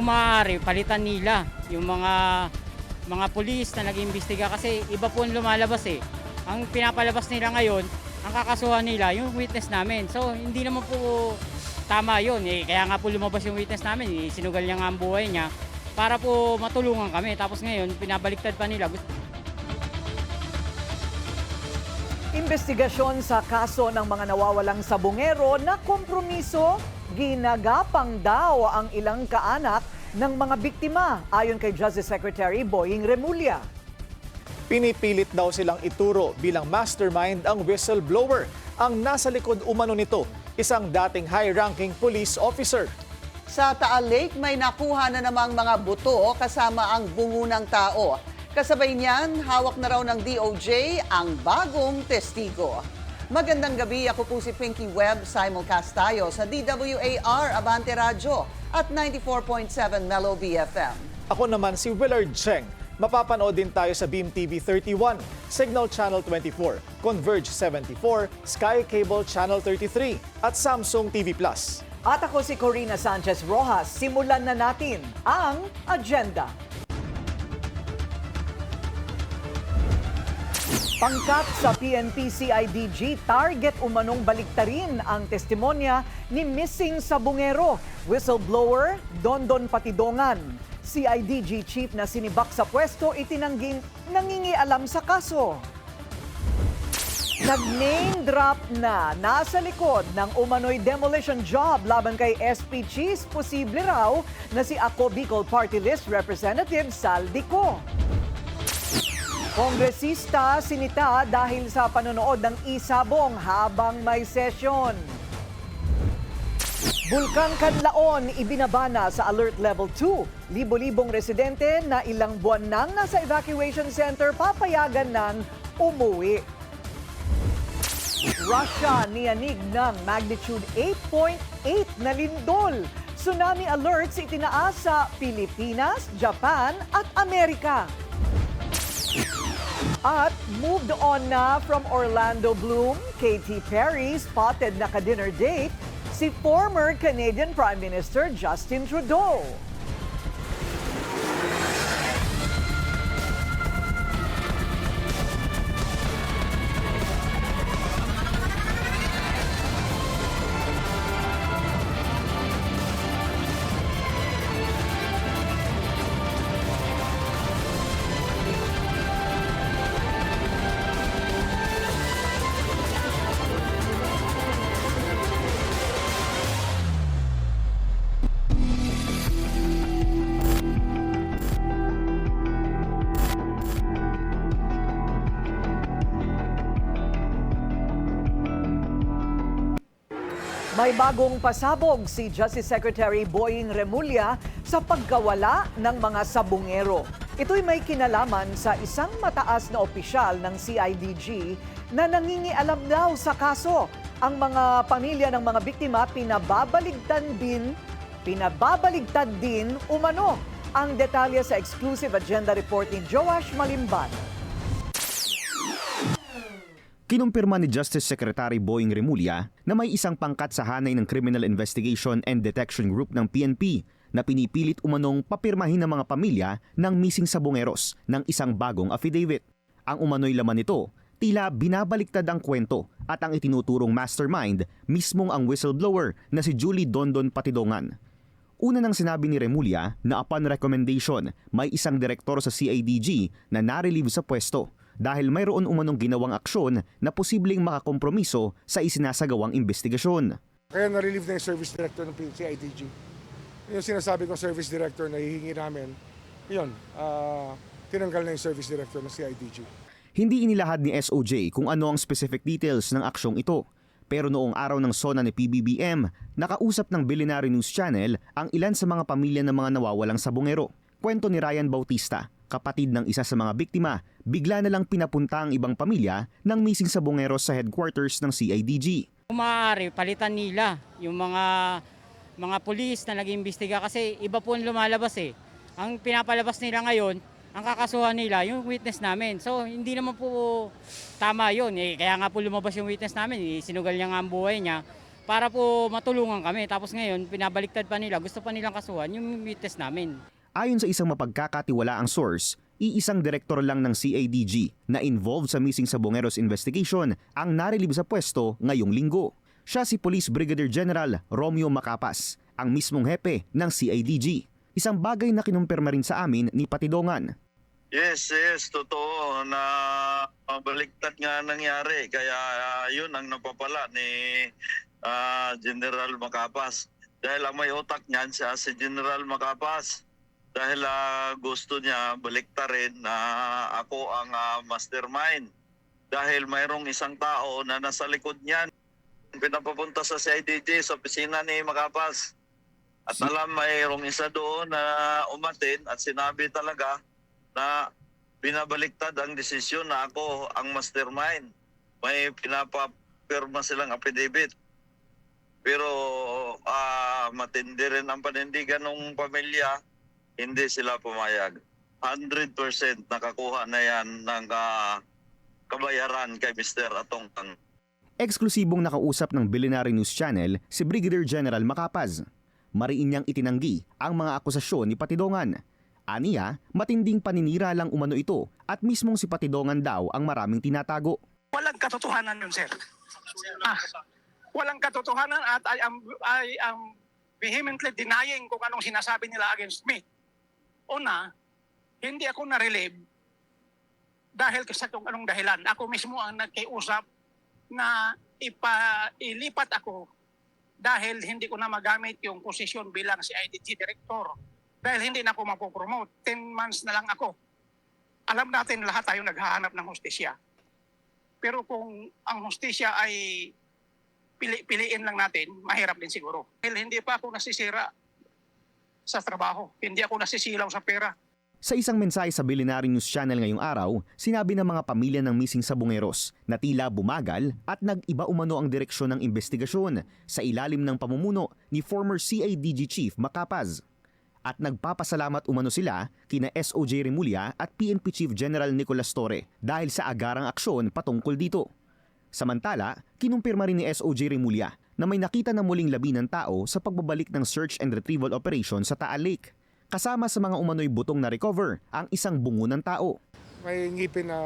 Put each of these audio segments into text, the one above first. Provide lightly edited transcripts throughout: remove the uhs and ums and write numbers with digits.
Kung maaari, palitan nila yung mga pulis na nag-iimbestiga kasi iba po ang lumalabas eh. Ang pinapalabas nila ngayon, ang kakasuhan nila yung witness namin. So hindi naman po tama yun eh. Kaya nga po lumabas yung witness namin, eh. Sinugal niya nga ang buhay niya para po matulungan kami. Tapos ngayon, pinabaliktad pa nila. Investigasyon sa kaso ng mga nawawalang sabungero na kompromiso, ginagapang daw ang ilang kaanak ng mga biktima ayon kay Justice Secretary Boying Remulla. Pinipilit daw silang ituro bilang mastermind ang whistleblower. Ang nasa likod umano nito, isang dating high-ranking police officer. Sa Taal Lake, may nakuha na namang mga buto kasama ang bungo ng tao. Kasabay niyan, hawak na raw ng DOJ ang bagong testigo. Magandang gabi, ako po si Pinky Webb, simulcast tayo sa DWAR Abante Radyo at 94.7 Mellow BFM. Ako naman si Willard Cheng. Mapapanood din tayo sa Beam TV 31, Signal Channel 24, Converge 74, Sky Cable Channel 33 at Samsung TV Plus. At ako si Corina Sanchez Rojas. Simulan na natin ang agenda. Pangkat sa PNP-CIDG, target umanong baliktarin ang testimonya ni missing sabungero, whistleblower Dondon Patidongan. CIDG chief na sinibak sa pwesto itinangging nangingialam sa kaso. Nag-name drop na nasa likod ng umano'y demolition job laban kay SP Cheese, posible raw na si Ako Bicol Party List Representative Saldico. Kongresista sinita dahil sa panonood ng isabong habang may sesyon. Bulkang Kanlaon ibinabana sa Alert Level 2. Libo-libong residente na ilang buwan nang nasa evacuation center papayagan ng umuwi. Russia niyanig ng magnitude 8.8 na lindol. Tsunami alerts itinaas sa Pilipinas, Japan at Amerika. At moved on na from Orlando Bloom, Katy Perry spotted naka-dinner date si former Canadian Prime Minister Justin Trudeau. May bagong pasabog si Justice Secretary Boying Remulla sa pagkawala ng mga sabungero. Ito'y may kinalaman sa isang mataas na opisyal ng CIDG na nangingialam daw sa kaso. Ang mga pamilya ng mga biktima pinababaligtad din umano. Ang detalye sa exclusive agenda report ni Joash Malimban. Kinumpirma ni Justice Secretary Boying Remulla na may isang pangkat sa hanay ng Criminal Investigation and Detection Group ng PNP na pinipilit umanong papirmahin ng mga pamilya ng missing sabungeros ng isang bagong affidavit. Ang umano'y laman nito, tila binabaliktad ang kwento at ang itinuturong mastermind mismong ang whistleblower na si Julie Dondon Patidongan. Una nang sinabi ni Remulla na upon recommendation, may isang direktor sa CIDG na narelieve sa pwesto dahil mayroon umanong ginawang aksyon na posibleng makakompromiso sa isinasagawang investigasyon. Kaya na-relieve na yung service director ng CIDG. Yung sinasabi kong service director na hihingi namin, yun, tinanggal na yung service director ng CIDG. Hindi inilahad ni SOJ kung ano ang specific details ng aksyong ito. Pero noong araw ng SONA ni PBBM, nakausap ng Billionaire News Channel ang ilan sa mga pamilya ng mga nawawalang sabungero. Kwento ni Ryan Bautista, kapatid ng isa sa mga biktima, bigla na lang pinapunta ang ibang pamilya ng missing sabungeros sa headquarters ng CIDG. Kung maaari, palitan nila yung mga pulis na nag-iimbestiga kasi iba po ang lumalabas eh. Ang pinapalabas nila ngayon, ang kakasuhan nila yung witness namin. So hindi naman po tama yun eh. Kaya nga po lumabas yung witness namin, eh. Sinugal niya nga ang buhay niya para po matulungan kami. Tapos ngayon, pinabaliktad pa nila, gusto pa nilang kasuhan yung witness namin. Ayon sa isang mapagkakatiwalaang source, iisang direktor lang ng CADG na involved sa missing Sabongeros investigation ang narilib sa pwesto ngayong linggo. Siya si Police Brigadier General Romeo Macapas, ang mismong hepe ng CADG. Isang bagay na kinumpirma rin sa amin ni Patidongan. Yes, totoo na baliktad nga nangyari. Kaya yun ang napapala ni General Macapas. Dahil ang may utak niyan siya si General Macapas. Dahil gusto niya baliktarin na ako ang mastermind. Dahil mayroong isang tao na nasa likod niyan. Pinapapunta sa CIDG sa opisina ni Macapas. At alam mayroong isa doon na umatin at sinabi talaga na binabaliktad ang desisyon na ako ang mastermind. May pinapapirma silang affidavit. Pero matindi rin ang panindigan ng pamilya, hindi sila pumayag. 100% nakakuha na yan ng kabayaran kay Mr. Atongtang. Eksklusibong nakausap ng Billionaire News Channel si Brigadier General Macapas. Mariin niyang itinanggi ang mga akusasyon ni Patidongan. Aniya, matinding paninira lang umano ito at mismong si Patidongan daw ang maraming tinatago. Walang katotohanan yun, sir. Walang katotohanan at I am vehemently denying kung anong sinasabi nila against me. Una, hindi ako na-relieve dahil sa kung anong dahilan. Ako mismo ang nagkiusap na ilipat ako dahil hindi ko na magamit yung posisyon bilang CIDG Director. Dahil hindi na ako mapopromote. 10 months na lang ako. Alam natin lahat tayo naghahanap ng hustisya. Pero kung ang hustisya ay piliin lang natin, mahirap din siguro. Dahil hindi pa ako nasisira sa trabaho. Hindi ako nasisilaw sa pera. Sa isang mensahe sa Billionaire News Channel ngayong araw, sinabi ng mga pamilya ng missing Sabongeros na tila bumagal at nag-iba umano ang direksyon ng investigasyon sa ilalim ng pamumuno ni former CIDG Chief Macapas. At nagpapasalamat umano sila kina SOJ Remulla at PNP Chief General Nicolas Torre dahil sa agarang aksyon patungkol dito. Samantala, kinumpirma rin ni SOJ Remulla na may nakita na muling labi ng tao sa pagbabalik ng search and retrieval operation sa Taal Lake. Kasama sa mga umano'y butong na recover ang isang bungo ng tao. May ngipin na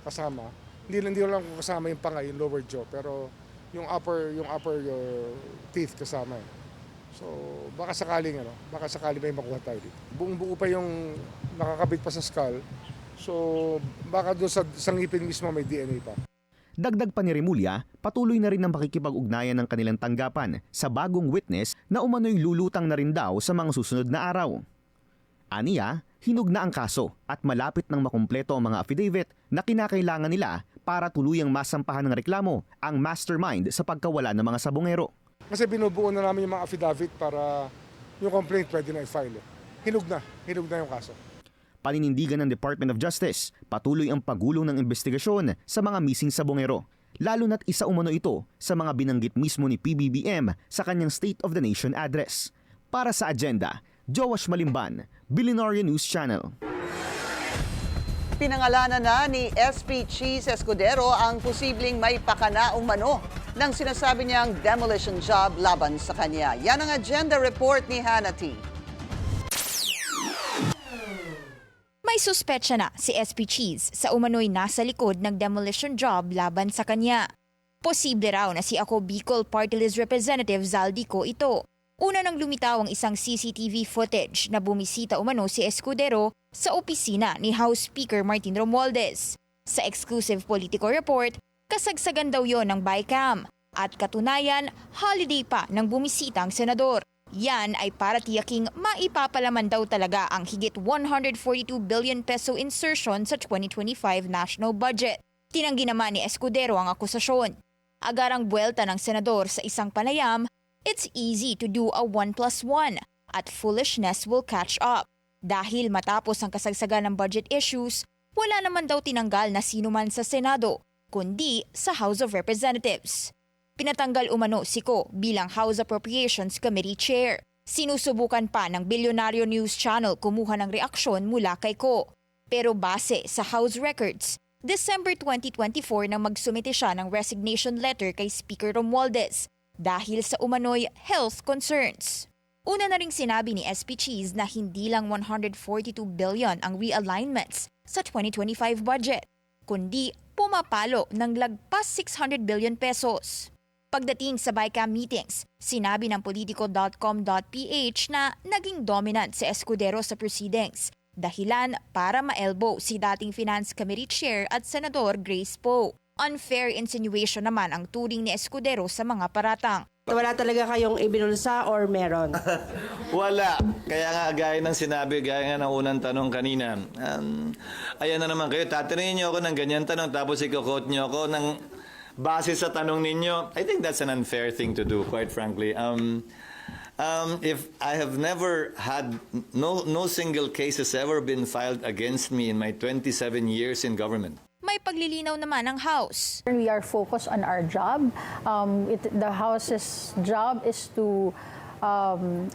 kasama. Hindi lang kasama yung panga, yung lower jaw, pero yung upper teeth kasama. So baka sakaling may makuha tayo dito. Buong-buo pa yung nakakabit pa sa skull. So baka doon sa ngipin mismo may DNA pa. Dagdag pa ni Remulla, patuloy na rin ang pakikipag-ugnayan ng kanilang tanggapan sa bagong witness na umano'y lulutang na rin daw sa mga susunod na araw. Aniya, hinug na ang kaso at malapit nang makumpleto ang mga affidavit na kinakailangan nila para tuluyang masampahan ng reklamo ang mastermind sa pagkawala ng mga Sabongero. Kasi binubuo na namin yung mga affidavit para yung complaint pwede na i-file. Hinug na yung kaso. Paninindigan ng Department of Justice, patuloy ang pagulong ng investigasyon sa mga missing Sabongero, lalo na't isa umano ito sa mga binanggit mismo ni PBBM sa kanyang State of the Nation address. Para sa agenda, Joash Malimban, Billionaire News Channel. Pinangalanan na ni SP Cheese Escudero ang posibleng may pakana umano ng sinasabi niyang demolition job laban sa kanya. Yan ang agenda report ni Hannah T. May suspetsya na si SP Cheese sa umano'y nasa likod ng demolition job laban sa kanya. Posible raw na si Ako Bicol Party List Representative Zaldico ito. Una nang lumitaw ang isang CCTV footage na bumisita umano si Escudero sa opisina ni House Speaker Martin Romualdez. Sa exclusive Politico report, kasagsagan daw yon ng bycam at katunayan, holiday pa ng bumisitang senador. Yan ay para tiyaking maipapalaman daw talaga ang higit 142 billion peso insertion sa 2025 national budget. Tinanggi naman ni Escudero ang akusasyon. Agarang buwelta ng senador sa isang panayam, it's easy to do a 1+1 at foolishness will catch up. Dahil matapos ang kasagsagan ng budget issues, wala naman daw tinanggal na sino man sa Senado, kundi sa House of Representatives. Pinatanggal umano si Ko bilang House Appropriations Committee Chair. Sinusubukan pa ng Billionaire News Channel kumuha ng reaksyon mula kay Ko. Pero base sa House records, December 2024 nang magsumite siya ng resignation letter kay Speaker Romualdez dahil sa umano'y health concerns. Una na ring sinabi ni SP Cheese na hindi lang 142 billion ang realignments sa 2025 budget, kundi pumapalo ng lagpas 600 billion pesos. Pagdating sa BICAM meetings, sinabi ng politico.com.ph na naging dominant si Escudero sa proceedings, dahilan para ma-elbow si dating Finance Committee Chair at Senador Grace Poe. Unfair insinuation naman ang turing ni Escudero sa mga paratang. Wala talaga kayong ibinulsa or meron? Wala. Kaya nga, gaya ng sinabi, gaya nga ng unang tanong kanina. Ayan na naman kayo, tatanungin niyo ako ng ganyan tanong, tapos i-quote niyo ako ng base sa tanong ninyo. I think that's an unfair thing to do, quite frankly. If I have never had, no single case has ever been filed against me in my 27 years in government. May paglilinaw naman ng House. We are focused on our job. The House's job is to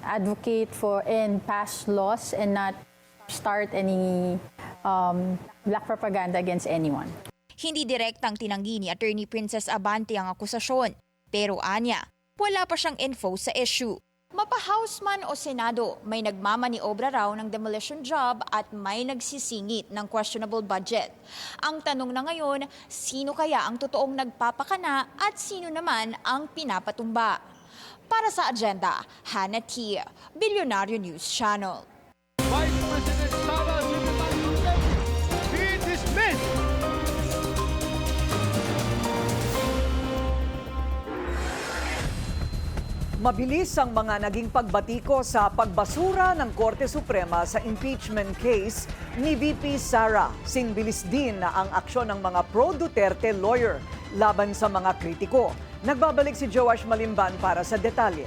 advocate for and pass laws and not start any black propaganda against anyone. Hindi direktang tinanggi ni Attorney Princess Abante ang akusasyon, pero anya, wala pa siyang info sa issue. Mapa-House man o Senado, may nagmamaniobra raw ng demolition job at may nagsisingit ng questionable budget. Ang tanong na ngayon, sino kaya ang totoong nagpapakana at sino naman ang pinapatumba? Para sa agenda, Hannah T., Bilyonaryo News Channel. Vice President Sara be dismissed! Mabilis ang mga naging pagbatiko sa pagbasura ng Korte Suprema sa impeachment case ni VP Sara. Singbilis din na ang aksyon ng mga pro-Duterte lawyer laban sa mga kritiko. Nagbabalik si Joash Malimban para sa detalye.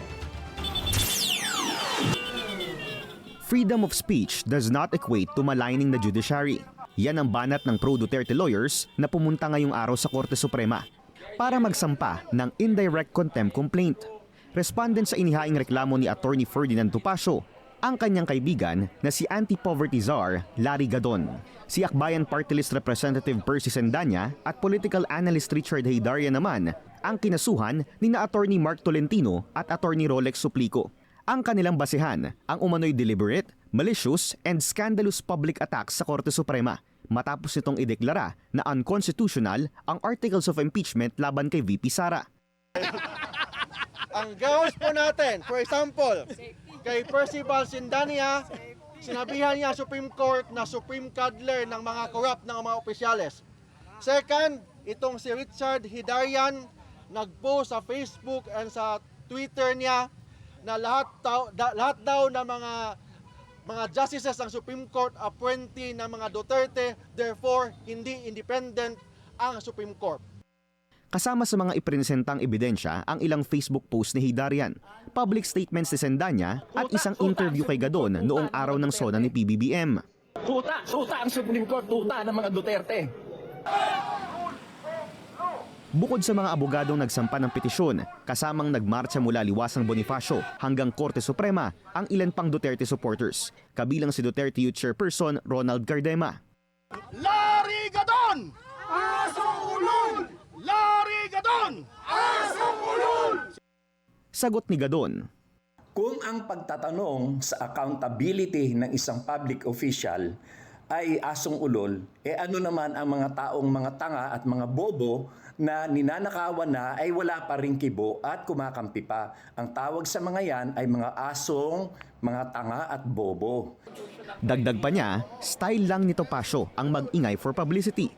Freedom of speech does not equate to maligning the judiciary. Yan ang banat ng pro-Duterte lawyers na pumunta ngayong araw sa Korte Suprema para magsampa ng indirect contempt complaint. Respondent sa inihaing reklamo ni Attorney Ferdinand Topacio, ang kanyang kaibigan na si anti-poverty czar Larry Gadon. Si Akbayan Party List Representative Percy Sendanya at political analyst Richard Heydarian naman ang kinasuhan ni na Attorney Mark Tolentino at Attorney Rolex Suplico. Ang kanilang basehan ang umano'y deliberate, malicious and scandalous public attacks sa Korte Suprema matapos nitong ideklara na unconstitutional ang articles of impeachment laban kay VP Sara. Ang gawas po natin, for example, kay Percival Sindania, sinabihan niya Supreme Court na supreme cuddler ng mga corrupt ng mga opisyales. Second, itong si Richard Hidarian, nag-post sa Facebook and sa Twitter niya na lahat daw ng mga justices ng Supreme Court appointee ng mga Duterte, therefore hindi independent ang Supreme Court. Kasama sa mga ipresentang ebidensya ang ilang Facebook post ni Hidarian, public statements ni Sendanya at isang interview kay Gadon noong araw ng SONA ni PBBM. Tuta ang Supreme Court, tuta ng mga Duterte. Bukod sa mga abogadong nagsampa ng petisyon, kasamang nagmarcha mula Liwasang Bonifacio hanggang Korte Suprema ang ilan pang Duterte supporters, kabilang si Duterte Youth Chairperson Ronald Cardema. Larry Gadon! Asong ulol! Larry Gadon! Asong ulol! Sagot ni Gadon. Kung ang pagtatanong sa accountability ng isang public official ay asong ulol, ano naman ang mga taong mga tanga at mga bobo na ninanakawan na ay wala pa ring kibo at kumakampi pa. Ang tawag sa mga yan ay mga asong, mga tanga at bobo. Dagdag pa niya, style lang ni Topacio ang mag-ingay for publicity.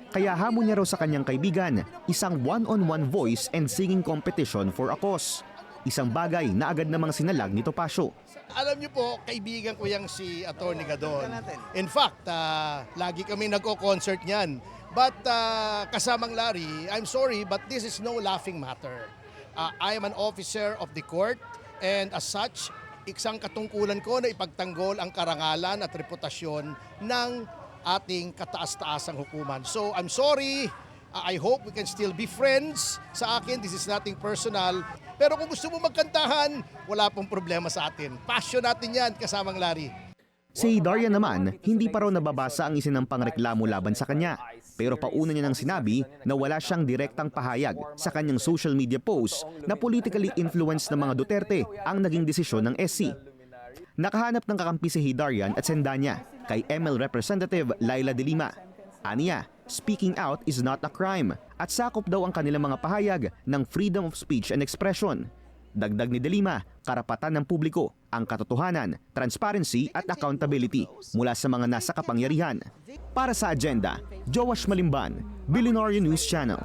Kaya hamon niya raw sa kanyang kaibigan, isang one-on-one voice and singing competition for a cause. Isang bagay na agad namang sinalag ni Topacio. Alam niyo po, kaibigan ko yang si Atty. Gadon. In fact, lagi kami nagko-concert niyan. But kasamang Larry, I'm sorry, but this is no laughing matter. I am an officer of the court and as such, isang katungkulan ko na ipagtanggol ang karangalan at reputasyon ng ating kataas-taasang hukuman. So I'm sorry, I hope we can still be friends. Sa akin, this is nothing personal. Pero kung gusto mo magkantahan, wala pong problema sa atin. Passion natin yan, kasamang Larry. Si Darian naman, hindi pa raw nababasa ang isinampang reklamo laban sa kanya. Pero pauna niya nang sinabi na wala siyang direktang pahayag sa kanyang social media post na politically influenced ng mga Duterte ang naging desisyon ng SC. Nakahanap ng kakampi si Hidarian at Sendanya kay ML Representative Laila De Lima. Aniya, speaking out is not a crime at sakop daw ang kanilang mga pahayag ng freedom of speech and expression. Dagdag ni De Lima, karapatan ng publiko ang katotohanan, transparency at accountability mula sa mga nasa kapangyarihan. Para sa Agenda, Joash Malimban, Billionaire News Channel.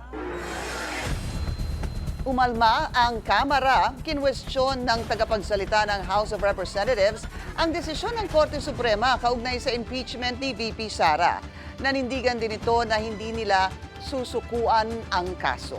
Umalma ang Kamara, kinwestiyon ng tagapagsalita ng House of Representatives ang desisyon ng Korte Suprema kaugnay sa impeachment ni VP Sara. Nanindigan din ito na hindi nila susukuan ang kaso.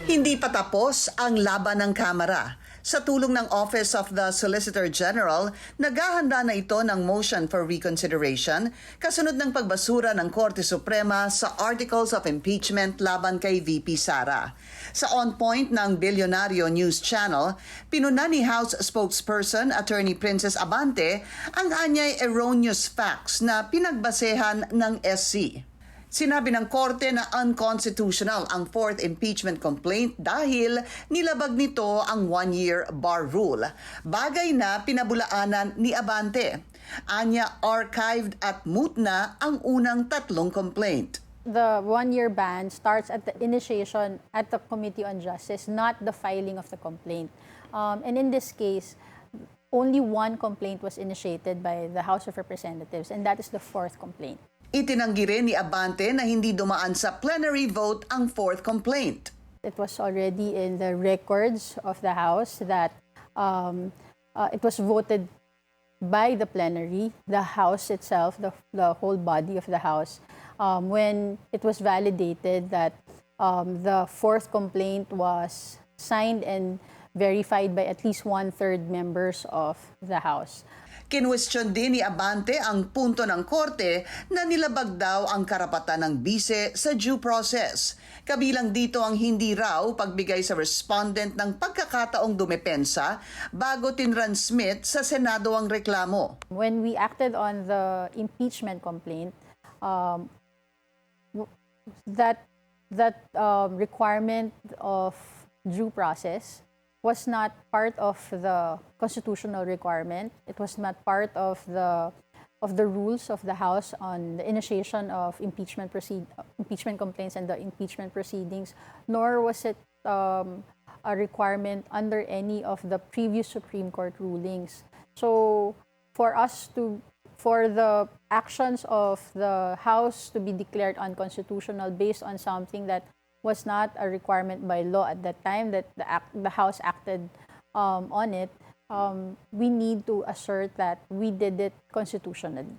Hindi pa tapos ang laban ng Kamara. Sa tulong ng Office of the Solicitor General, naghahanda na ito ng motion for reconsideration kasunod ng pagbasura ng Korte Suprema sa Articles of Impeachment laban kay VP Sara. Sa On Point ng Billionaire News Channel, pinuna ni House spokesperson Attorney Princess Abante ang anyay erroneous facts na pinagbasehan ng SC. Sinabi ng Korte na unconstitutional ang fourth impeachment complaint dahil nilabag nito ang one-year bar rule. Bagay na pinabulaanan ni Abante. Anya, archived at moot na ang unang tatlong complaint. The one-year ban starts at the initiation at the Committee on Justice, not the filing of the complaint. And in this case, only one complaint was initiated by the House of Representatives, and that is the fourth complaint. Itinanggi rin ni Abante na hindi dumaan sa plenary vote ang fourth complaint. It was already in the records of the House that it was voted by the plenary, the House itself, the whole body of the House, when it was validated that the fourth complaint was signed and verified by at least one-third members of the House. Kinwestiyon din ni Abante ang punto ng Korte na nilabag daw ang karapatan ng bise sa due process. Kabilang dito ang hindi raw pagbigay sa respondent ng pagkakataong dumepensa bago tinransmit sa Senado ang reklamo. When we acted on the impeachment complaint, that requirement of due process was not part of the constitutional requirement. It was not part of the rules of the House on the initiation of impeachment complaints and the impeachment proceedings, nor was it a requirement under any of the previous Supreme Court rulings. So for the actions of the House to be declared unconstitutional based on something that was not a requirement by law at that time that the House acted on it, we need to assert that we did it constitutionally.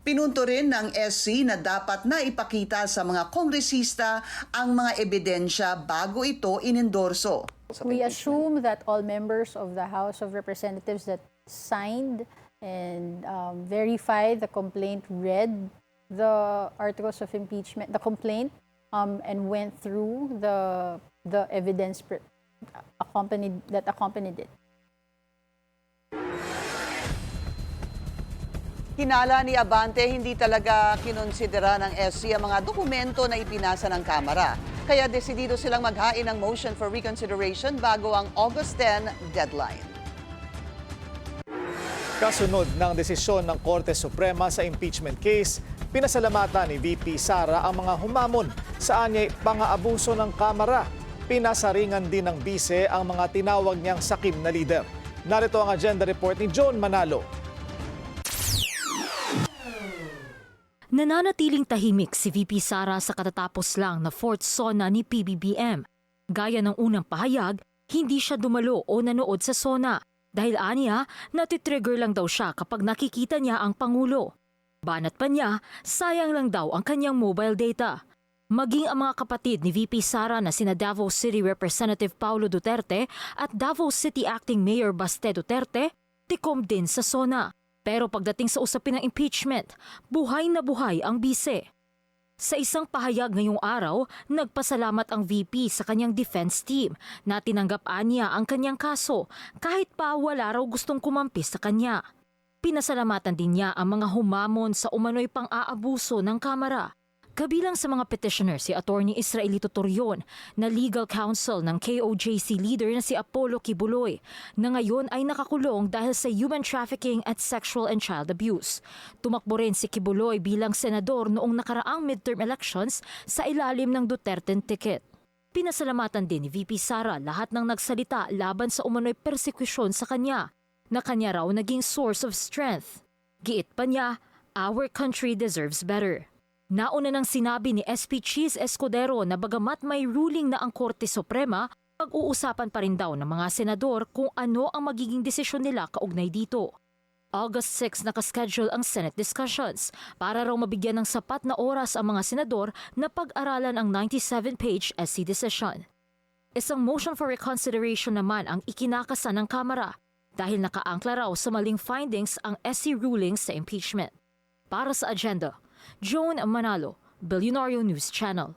Pinunto rin ng SC na dapat na ipakita sa mga kongresista ang mga ebidensya bago ito inendorso. We assume that all members of the House of Representatives that signed and verified the complaint read the articles of impeachment, the complaint, and went through the evidence that accompanied it. Hinala ni Abante, hindi talaga kinonsidera ng SC ang mga dokumento na ipinasa ng Kamara. Kaya desidido silang maghain ng motion for reconsideration bago ang August 10 deadline. Kasunod ng desisyon ng Korte Suprema sa impeachment case, pinasalamatan ni VP Sara ang mga humamon sa anyay pang-aabuso ng Kamara. Pinasaringan din ng bise ang mga tinawag niyang sakim na leader. Narito ang agenda report ni John Manalo. Nananatiling tahimik si VP Sara sa katatapos lang na fourth SONA ni PBBM. Gaya ng unang pahayag, hindi siya dumalo o nanood sa SONA dahil aniya natitrigger lang daw siya kapag nakikita niya ang Pangulo. Banat pa niya, sayang lang daw ang kanyang mobile data. Maging ang mga kapatid ni VP Sara na sina Davao City Representative Paulo Duterte at Davao City Acting Mayor Baste Duterte, tikom din sa SONA. Pero pagdating sa usapin ng impeachment, buhay na buhay ang bise. Sa isang pahayag ngayong araw, nagpasalamat ang VP sa kanyang defense team na tinanggap niya ang kanyang kaso kahit pa wala raw gustong kumampi sa kanya. Pinasalamatan din niya ang mga humamon sa umano'y pang-aabuso ng Kamara. Kabilang sa mga petitioner si Attorney Israelito Torion na legal counsel ng KOJC leader na si Apollo Kibuloy na ngayon ay nakakulong dahil sa human trafficking at sexual and child abuse. Tumakbo rin si Kibuloy bilang senador noong nakaraang midterm elections sa ilalim ng Duterte ticket. Pinasalamatan din ni VP Sara lahat ng nagsalita laban sa umano'y persekusyon sa kanya na kanya raw naging source of strength. Giit pa niya, our country deserves better. Nauna nang sinabi ni SP Cheese Escudero na bagamat may ruling na ang Korte Suprema, pag-uusapan pa rin daw ng mga senador kung ano ang magiging desisyon nila kaugnay dito. August 6 nakaschedule ang Senate discussions para raw mabigyan ng sapat na oras ang mga senador na pag-aralan ang 97-page SC decision. Isang motion for reconsideration naman ang ikinakasa ng Kamara dahil nakaangkla raw sa maling findings ang SC ruling sa impeachment. Para sa agenda, Joan Manalo, Billionario News Channel.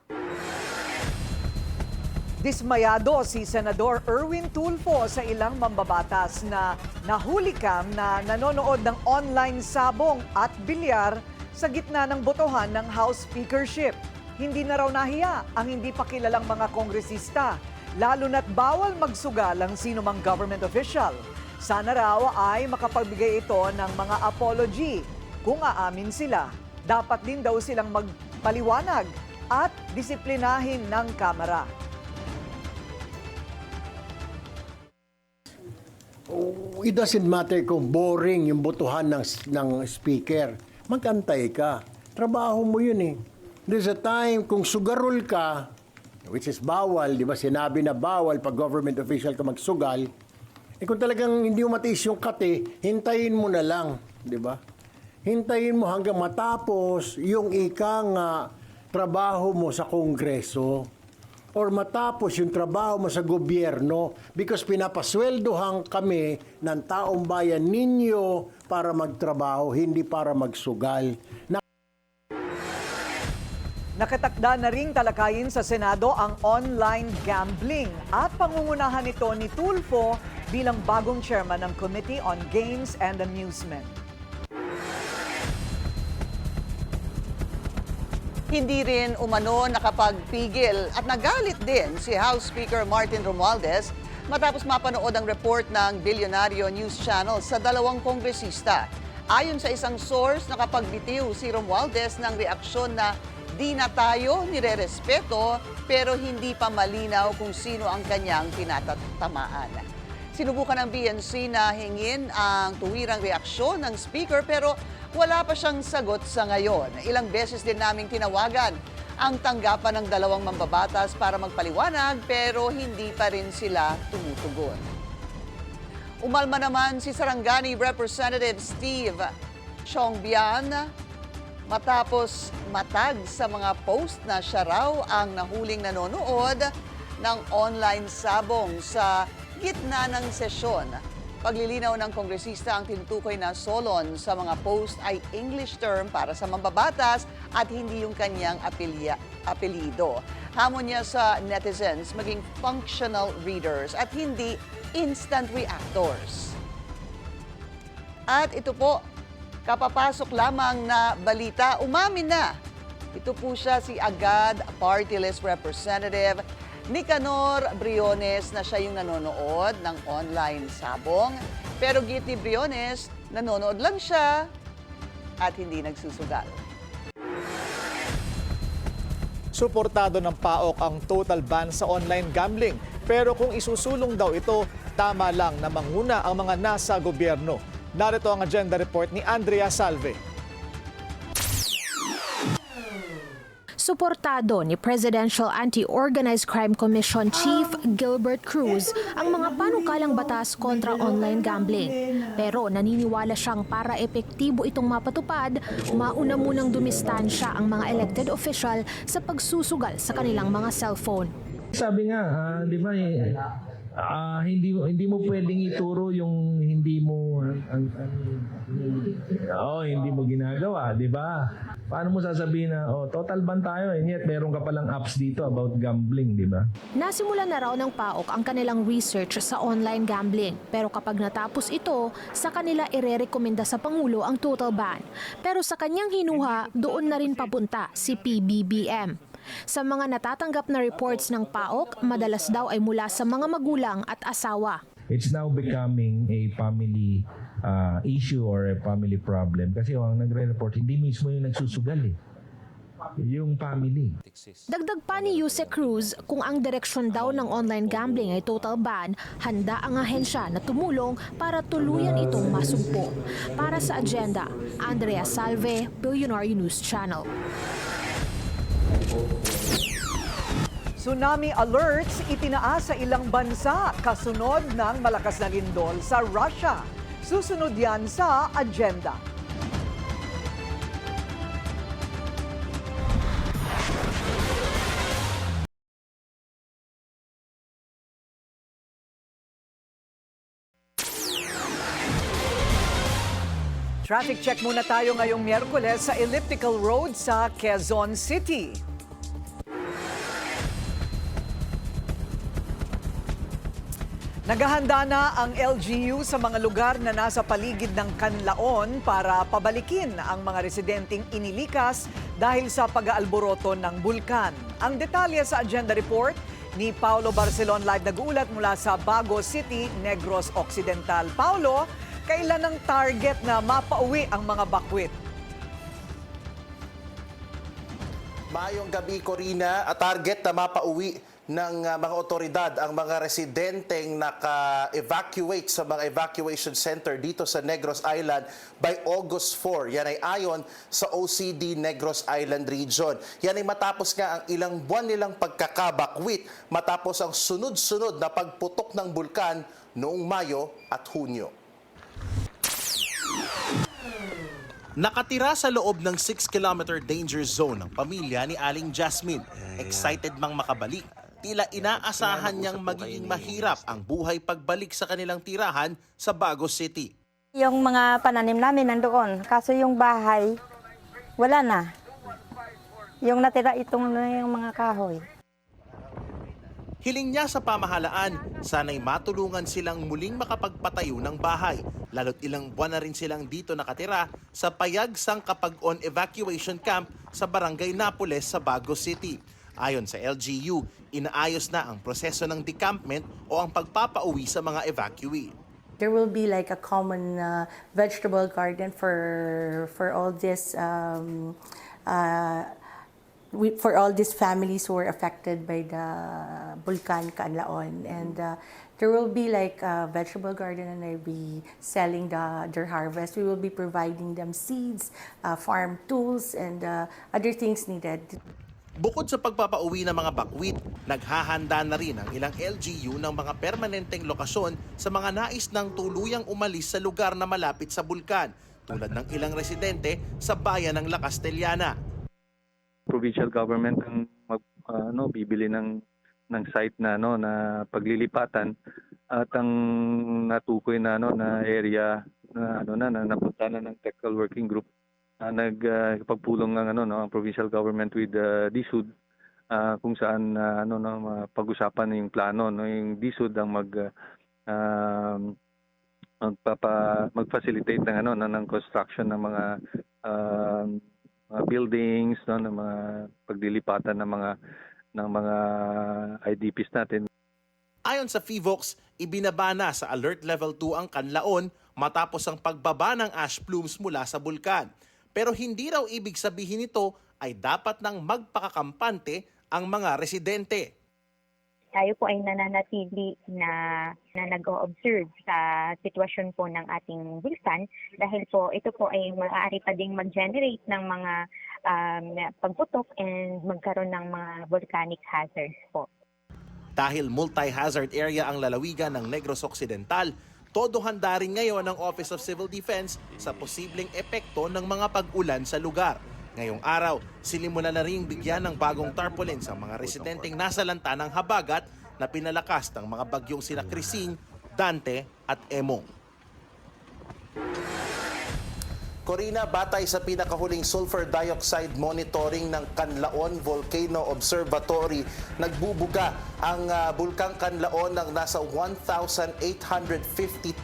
Dismayado si Senador Erwin Tulfo sa ilang mambabatas na nahulikam na nanonood ng online sabong at bilyar sa gitna ng botohan ng House Speakership. Hindi na raw nahiya ang hindi pa kilalang mga kongresista, lalo na't bawal magsugal ang sinumang government official. Sana raw ay makapagbigay ito ng mga apology kung aamin sila. Dapat din daw silang magpaliwanag at disiplinahin ng Kamara. It doesn't matter kung boring yung botohan ng speaker. Mag-antay ka. Trabaho mo yun eh. There's a time kung sugarol ka, which is bawal, di ba? Sinabi na bawal pag government official ka magsugal. Kung talagang hindi mo matiis yung kate, hintayin mo na lang, di ba? Hintayin mo hanggang matapos yung ikang trabaho mo sa Kongreso or matapos yung trabaho mo sa gobyerno because pinapasweldohan kami ng taong bayan ninyo para magtrabaho, hindi para magsugal. Nakatakda na ring talakayin sa Senado ang online gambling at pangungunahan nito ni Tulfo bilang bagong chairman ng Committee on Games and Amusement. Hindi rin umano nakapagpigil at nagalit din si House Speaker Martin Romualdez matapos mapanood ang report ng Billionario News Channel sa dalawang kongresista. Ayon sa isang source, nakapagbitiw si Romualdez ng reaksyon na di na tayo nirerespeto pero hindi pa malinaw kung sino ang kanyang tinatatamaan. Sinubukan ng BNC na hingin ang tuwirang reaksyon ng speaker pero wala pa siyang sagot sa ngayon. Ilang beses din naming tinawagan ang tanggapan ng dalawang mambabatas para magpaliwanag pero hindi pa rin sila tumutugon. Umalma naman si Sarangani Representative Steve Chongbian matapos matag sa mga post na siya raw ang nahuling nanonood ng online sabong sa gitna ng sesyon. Paglilinaw ng kongresista ang tinutukoy na solon sa mga post ay English term para sa mambabatas at hindi yung kanyang apelido. Hamon niya sa netizens maging functional readers at hindi instant reactors. At ito po, kapapasok lamang na balita, umamin na. Ito po siya si Agad Party List Representative Nicanor Briones na siya yung nanonood ng online sabong. Pero git ni Briones, nanonood lang siya at hindi nagsusugal. Suportado ng PAOK ang total ban sa online gambling. Pero kung isusulong daw ito, tama lang na manguna ang mga nasa gobyerno. Narito ang agenda report ni Andrea Salve. Suportado ni Presidential Anti-Organized Crime Commission Chief Gilbert Cruz ang mga panukalang batas kontra online gambling. Pero naniniwala siyang para epektibo itong mapatupad, mauna munang dumistansya ang mga elected official sa pagsusugal sa kanilang mga cellphone. Sabi nga, di ba, hindi mo pwedeng ituro yung hindi mo hindi mo ginagawa, di ba? Paano mo sasabihin na, total ban tayo, and yet meron ka palang apps dito about gambling, di ba? Nasimulan na raw ng PAOK ang kanilang research sa online gambling. Pero kapag natapos ito, sa kanila irerekomenda sa Pangulo ang total ban. Pero sa kanyang hinuha, doon na rin papunta si PBBM. Sa mga natatanggap na reports ng PAOK, madalas daw ay mula sa mga magulang at asawa. It's now becoming a family issue or a family problem. Kasi ang nagre-report, hindi mismo yung nagsusugal yung family. Dagdag pa ni Yuse Cruz, kung ang direksyon daw ng online gambling ay total ban, handa ang ahensya na tumulong para tuluyan itong masugpo. Para sa agenda, Andrea Salve, Billionaire News Channel. Tsunami alerts itinaas sa ilang bansa kasunod ng malakas na lindol sa Russia. Susunod yan sa agenda. Traffic check muna tayo ngayong Miyerkules sa Elliptical Road sa Quezon City. Naghahanda na ang LGU sa mga lugar na nasa paligid ng Canlaon para pabalikin ang mga residenteng inilikas dahil sa pag-aalboroto ng bulkan. Ang detalye sa agenda report ni Paulo Barcelon, live nag-uulat mula sa Bago City, Negros Occidental. Paulo, kailan ang target na mapauwi ang mga bakwit? Mayong gabi, Corina, target na mapauwi ng mga otoridad ang mga residenteng naka-evacuate sa mga evacuation center dito sa Negros Island by August 4. Yan ay ayon sa OCD Negros Island Region. Yan ay matapos nga ang ilang buwan nilang pagkakabakwit matapos ang sunod-sunod na pagputok ng bulkan noong Mayo at Hunyo. Nakatira sa loob ng 6-kilometer danger zone ang pamilya ni Aling Jasmine. Excited mang makabalik. Tila inaasahan niyang magiging mahirap ang buhay pagbalik sa kanilang tirahan sa Bago City. Yung mga pananim namin nandoon, kaso yung bahay, wala na. Yung natira itong yung mga kahoy. Hiling niya sa pamahalaan, sana'y matulungan silang muling makapagpatayo ng bahay. Lalo't ilang buwan na rin silang dito nakatira sa Payagsang Kapag-on Evacuation Camp sa Barangay Napoles sa Bago City. Ayon sa LGU, inaayos na ang proseso ng decampment o ang pagpapauwi sa mga evacuee. There will be like a common vegetable garden for all this for all these families who were affected by the Bulkan Canlaon, and there will be like a vegetable garden, and they'll be selling their harvest. We will be providing them seeds, farm tools, and other things needed. Bukod sa pagpapauwi ng mga bakwit, naghahanda na rin ang ilang LGU ng mga permanenteng lokasyon sa mga nais ng tuluyang umalis sa lugar na malapit sa bulkan, tulad ng ilang residente sa bayan ng La Castellana. Provincial government ang bibili ng site na na paglilipatan, at ang natukoy na na area na napunta na ng technical working group. Nagpagpulong ng ang provincial government with DSUD, kung saan pag-usapan yung plano, yung DSUD ang mag-facilitate ng construction ng mga buildings, ng mga paglilipatan ng mga IDPs natin. Ayon sa FIVOX, ibinaba na sa Alert Level 2 ang Canlaon matapos ang pagbaba ng ash plumes mula sa bulkan. Pero hindi raw ibig sabihin nito ay dapat nang magpakakampante ang mga residente. Tayo po ay nananatili na nag-o-observe sa sitwasyon po ng ating bulkan dahil po ito po ay maaari pa ding mag-generate ng mga pagputok and magkaroon ng mga volcanic hazards po. Dahil multi-hazard area ang lalawigan ng Negros Occidental, todo handa rin ngayon ang Office of Civil Defense sa posibleng epekto ng mga pag-ulan sa lugar. Ngayong araw, sinimulan na rin bigyan ng bagong tarpaulins ang mga residenteng nasa lanta ng habagat na pinalakas ng mga bagyong sina Crising, Dante at Emong. Corina, batay sa pinakahuling sulfur dioxide monitoring ng Canlaon Volcano Observatory, nagbubuga ang Bulkang Canlaon ng nasa 1,850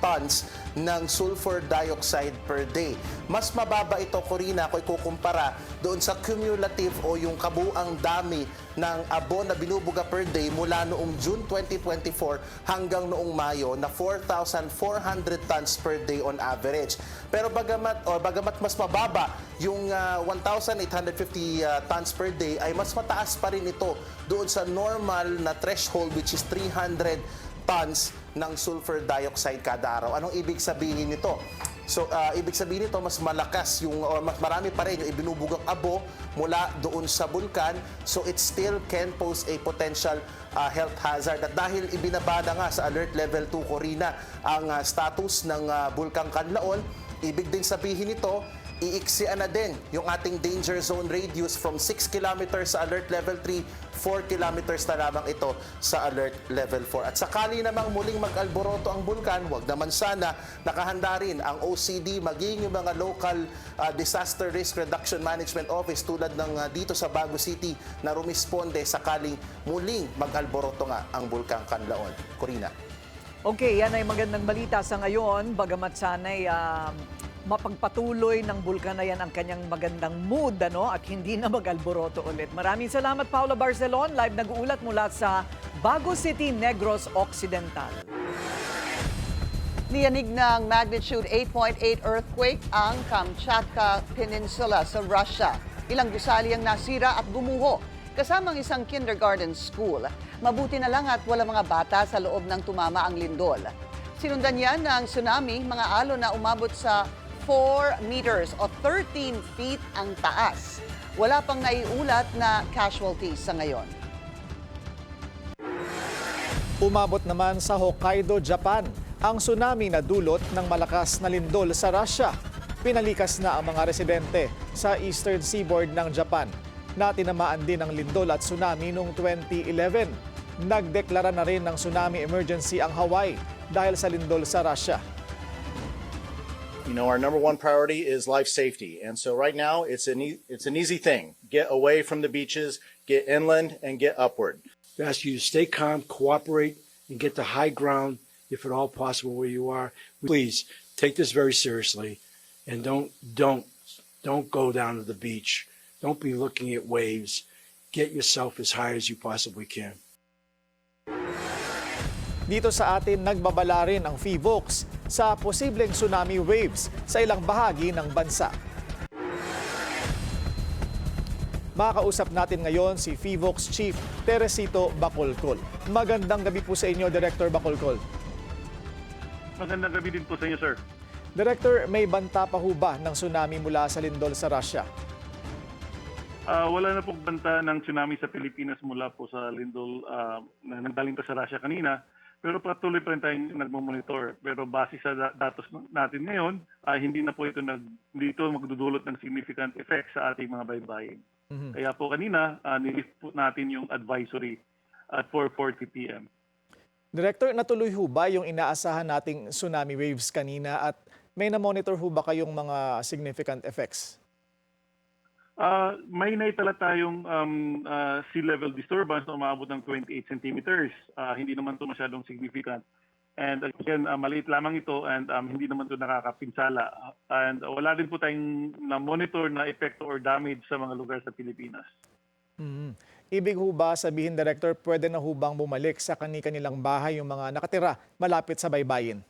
tons ng sulfur dioxide per day. Mas mababa ito, Corina, kung ikukumpara doon sa cumulative o yung kabuang dami ng abo na binubuga per day mula noong June 2024 hanggang noong Mayo na 4,400 tons per day on average. Pero bagamat mas mababa yung 1,850 tons per day, ay mas mataas pa rin ito doon sa normal na threshold, which is 300 tons ng sulfur dioxide kada araw. Anong ibig sabihin nito? So, ibig sabihin nito, mas malakas mas marami pa rin yung ibinubugang abo mula doon sa bulkan. So, it still can pose a potential health hazard. At dahil ibinabada nga sa alert level 2, Corina, ang status ng Bulkang Canlaon, ibig din sabihin nito, iiksian na din yung ating danger zone radius from 6 kilometers sa alert level 3, 4 kilometers na lamang ito sa alert level 4. At sakali namang muling mag-alboroto ang bulkan, wag naman sana, nakahanda rin ang OCD, maging yung mga local disaster risk reduction management office tulad ng dito sa Baguio City na rumisponde sakaling muling mag-alboroto nga ang Bulkang Canlaon. Corina. Okay, yan ay magandang balita sa ngayon. Bagamat sana'y mapagpatuloy ng bulkan na yan ang kanyang magandang mood, at hindi na mag-alboroto ulit. Maraming salamat, Paula Barcelon. Live nag-uulat mula sa Baguio City, Negros Occidental. Niyanig ng magnitude 8.8 earthquake ang Kamchatka Peninsula sa Russia. Ilang gusali ang nasira at gumuho, kasamang isang kindergarten school. Mabuti na lang at wala mga bata sa loob ng tumama ang lindol. Sinundan yan ng tsunami, mga alon na umabot sa 4 meters o 13 feet ang taas. Wala pang naiulat na casualties sa ngayon. Umabot naman sa Hokkaido, Japan, ang tsunami na dulot ng malakas na lindol sa Russia. Pinalikas na ang mga residente sa eastern seaboard ng Japan na tinamaan din ng lindol at tsunami noong 2011. Nagdeklara na rin ng tsunami emergency ang Hawaii dahil sa lindol sa Russia. You know, our number one priority is life safety. And so right now, it's an easy thing. Get away from the beaches, get inland, and get upward. We ask you to stay calm, cooperate, and get to high ground if at all possible where you are. Please take this very seriously and don't go down to the beach. Don't be looking at waves. Get yourself as high as you possibly can. Dito sa atin, nagbabala rin ang PHIVOLCS sa posibleng tsunami waves sa ilang bahagi ng bansa. Makakausap natin ngayon si PHIVOLCS Chief Teresito Bacolcol. Magandang gabi po sa inyo, Director Bacolcol. Magandang gabi din po sa inyo, sir. Director, may banta pa ho ba ng tsunami mula sa lindol sa Russia? Wala na pong banta ng tsunami sa Pilipinas mula po sa lindol na nanggaling pa sa Russia kanina. Pero patuloy pa rin tayong nagmamonitor. Pero base sa datos natin ngayon, hindi na po ito magdudulot ng significant effect sa ating mga baybayin. Kaya po kanina, nilift po natin yung advisory at 4:40 p.m. Director, natuloy ho ba yung inaasahan nating tsunami waves kanina at may na-monitor ho ba kayong mga significant effects? May naitala tayong sea level disturbance na umabot ng 28 centimeters. Hindi naman ito masyadong significant. And again, maliit lamang ito and hindi naman ito nakakapinsala. And wala din po tayong na-monitor na epekto or damage sa mga lugar sa Pilipinas. Ibig ho ba sabihin, Director, pwede na ho bang bumalik sa kanilang bahay yung mga nakatira malapit sa baybayin?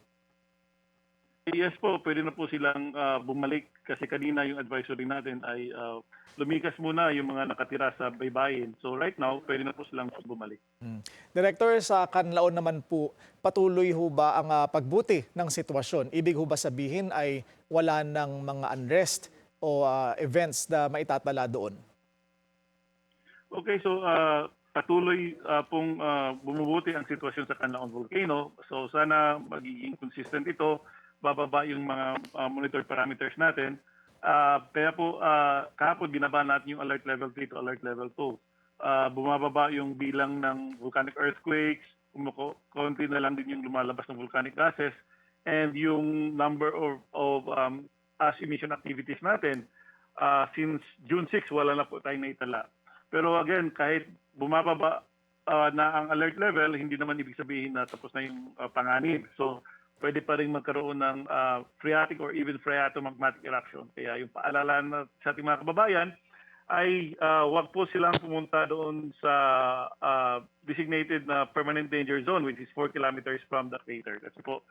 Yes po, pwede na po silang bumalik kasi kanina yung advisory natin ay lumikas muna yung mga nakatira sa baybayin. So right now, pwede na po silang bumalik. Director, sa Canlaon naman po, patuloy ho ba ang pagbuti ng sitwasyon? Ibig ho ba sabihin ay wala ng mga unrest o events na maitatala doon? Okay, so patuloy pong bumubuti ang sitwasyon sa Canlaon Volcano. So sana magiging consistent ito. Bababa yung mga monitor parameters natin. Kaya po, kahapon binaba natin yung alert level 3 to alert level 2. Bumababa yung bilang ng volcanic earthquakes, konti na lang din yung lumalabas ng volcanic gases, and yung number of as emission activities natin. Since June 6, wala na po tayong naitala. Pero again, kahit bumababa na ang alert level, hindi naman ibig sabihin na tapos na yung panganib. So, pwede pa rin magkaroon ng phreatic or even phreatomagmatic eruption. Kaya yung paalala na sa ating mga kababayan ay wag po silang pumunta doon sa designated na permanent danger zone, which is 4 kilometers from the crater. Kasi po,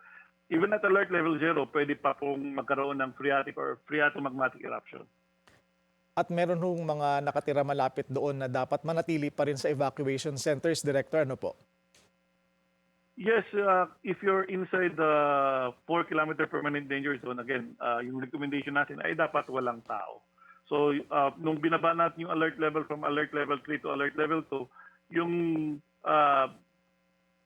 even at alert level 0, pwede pa pong magkaroon ng phreatic or phreatomagmatic eruption. At meron hong mga nakatira malapit doon na dapat manatili pa rin sa evacuation centers, Director, ano po? Yes, if you're inside the 4-kilometer permanent danger zone, again, yung recommendation natin ay dapat walang tao. So, nung binaba natin yung alert level from alert level 3 to alert level 2, yung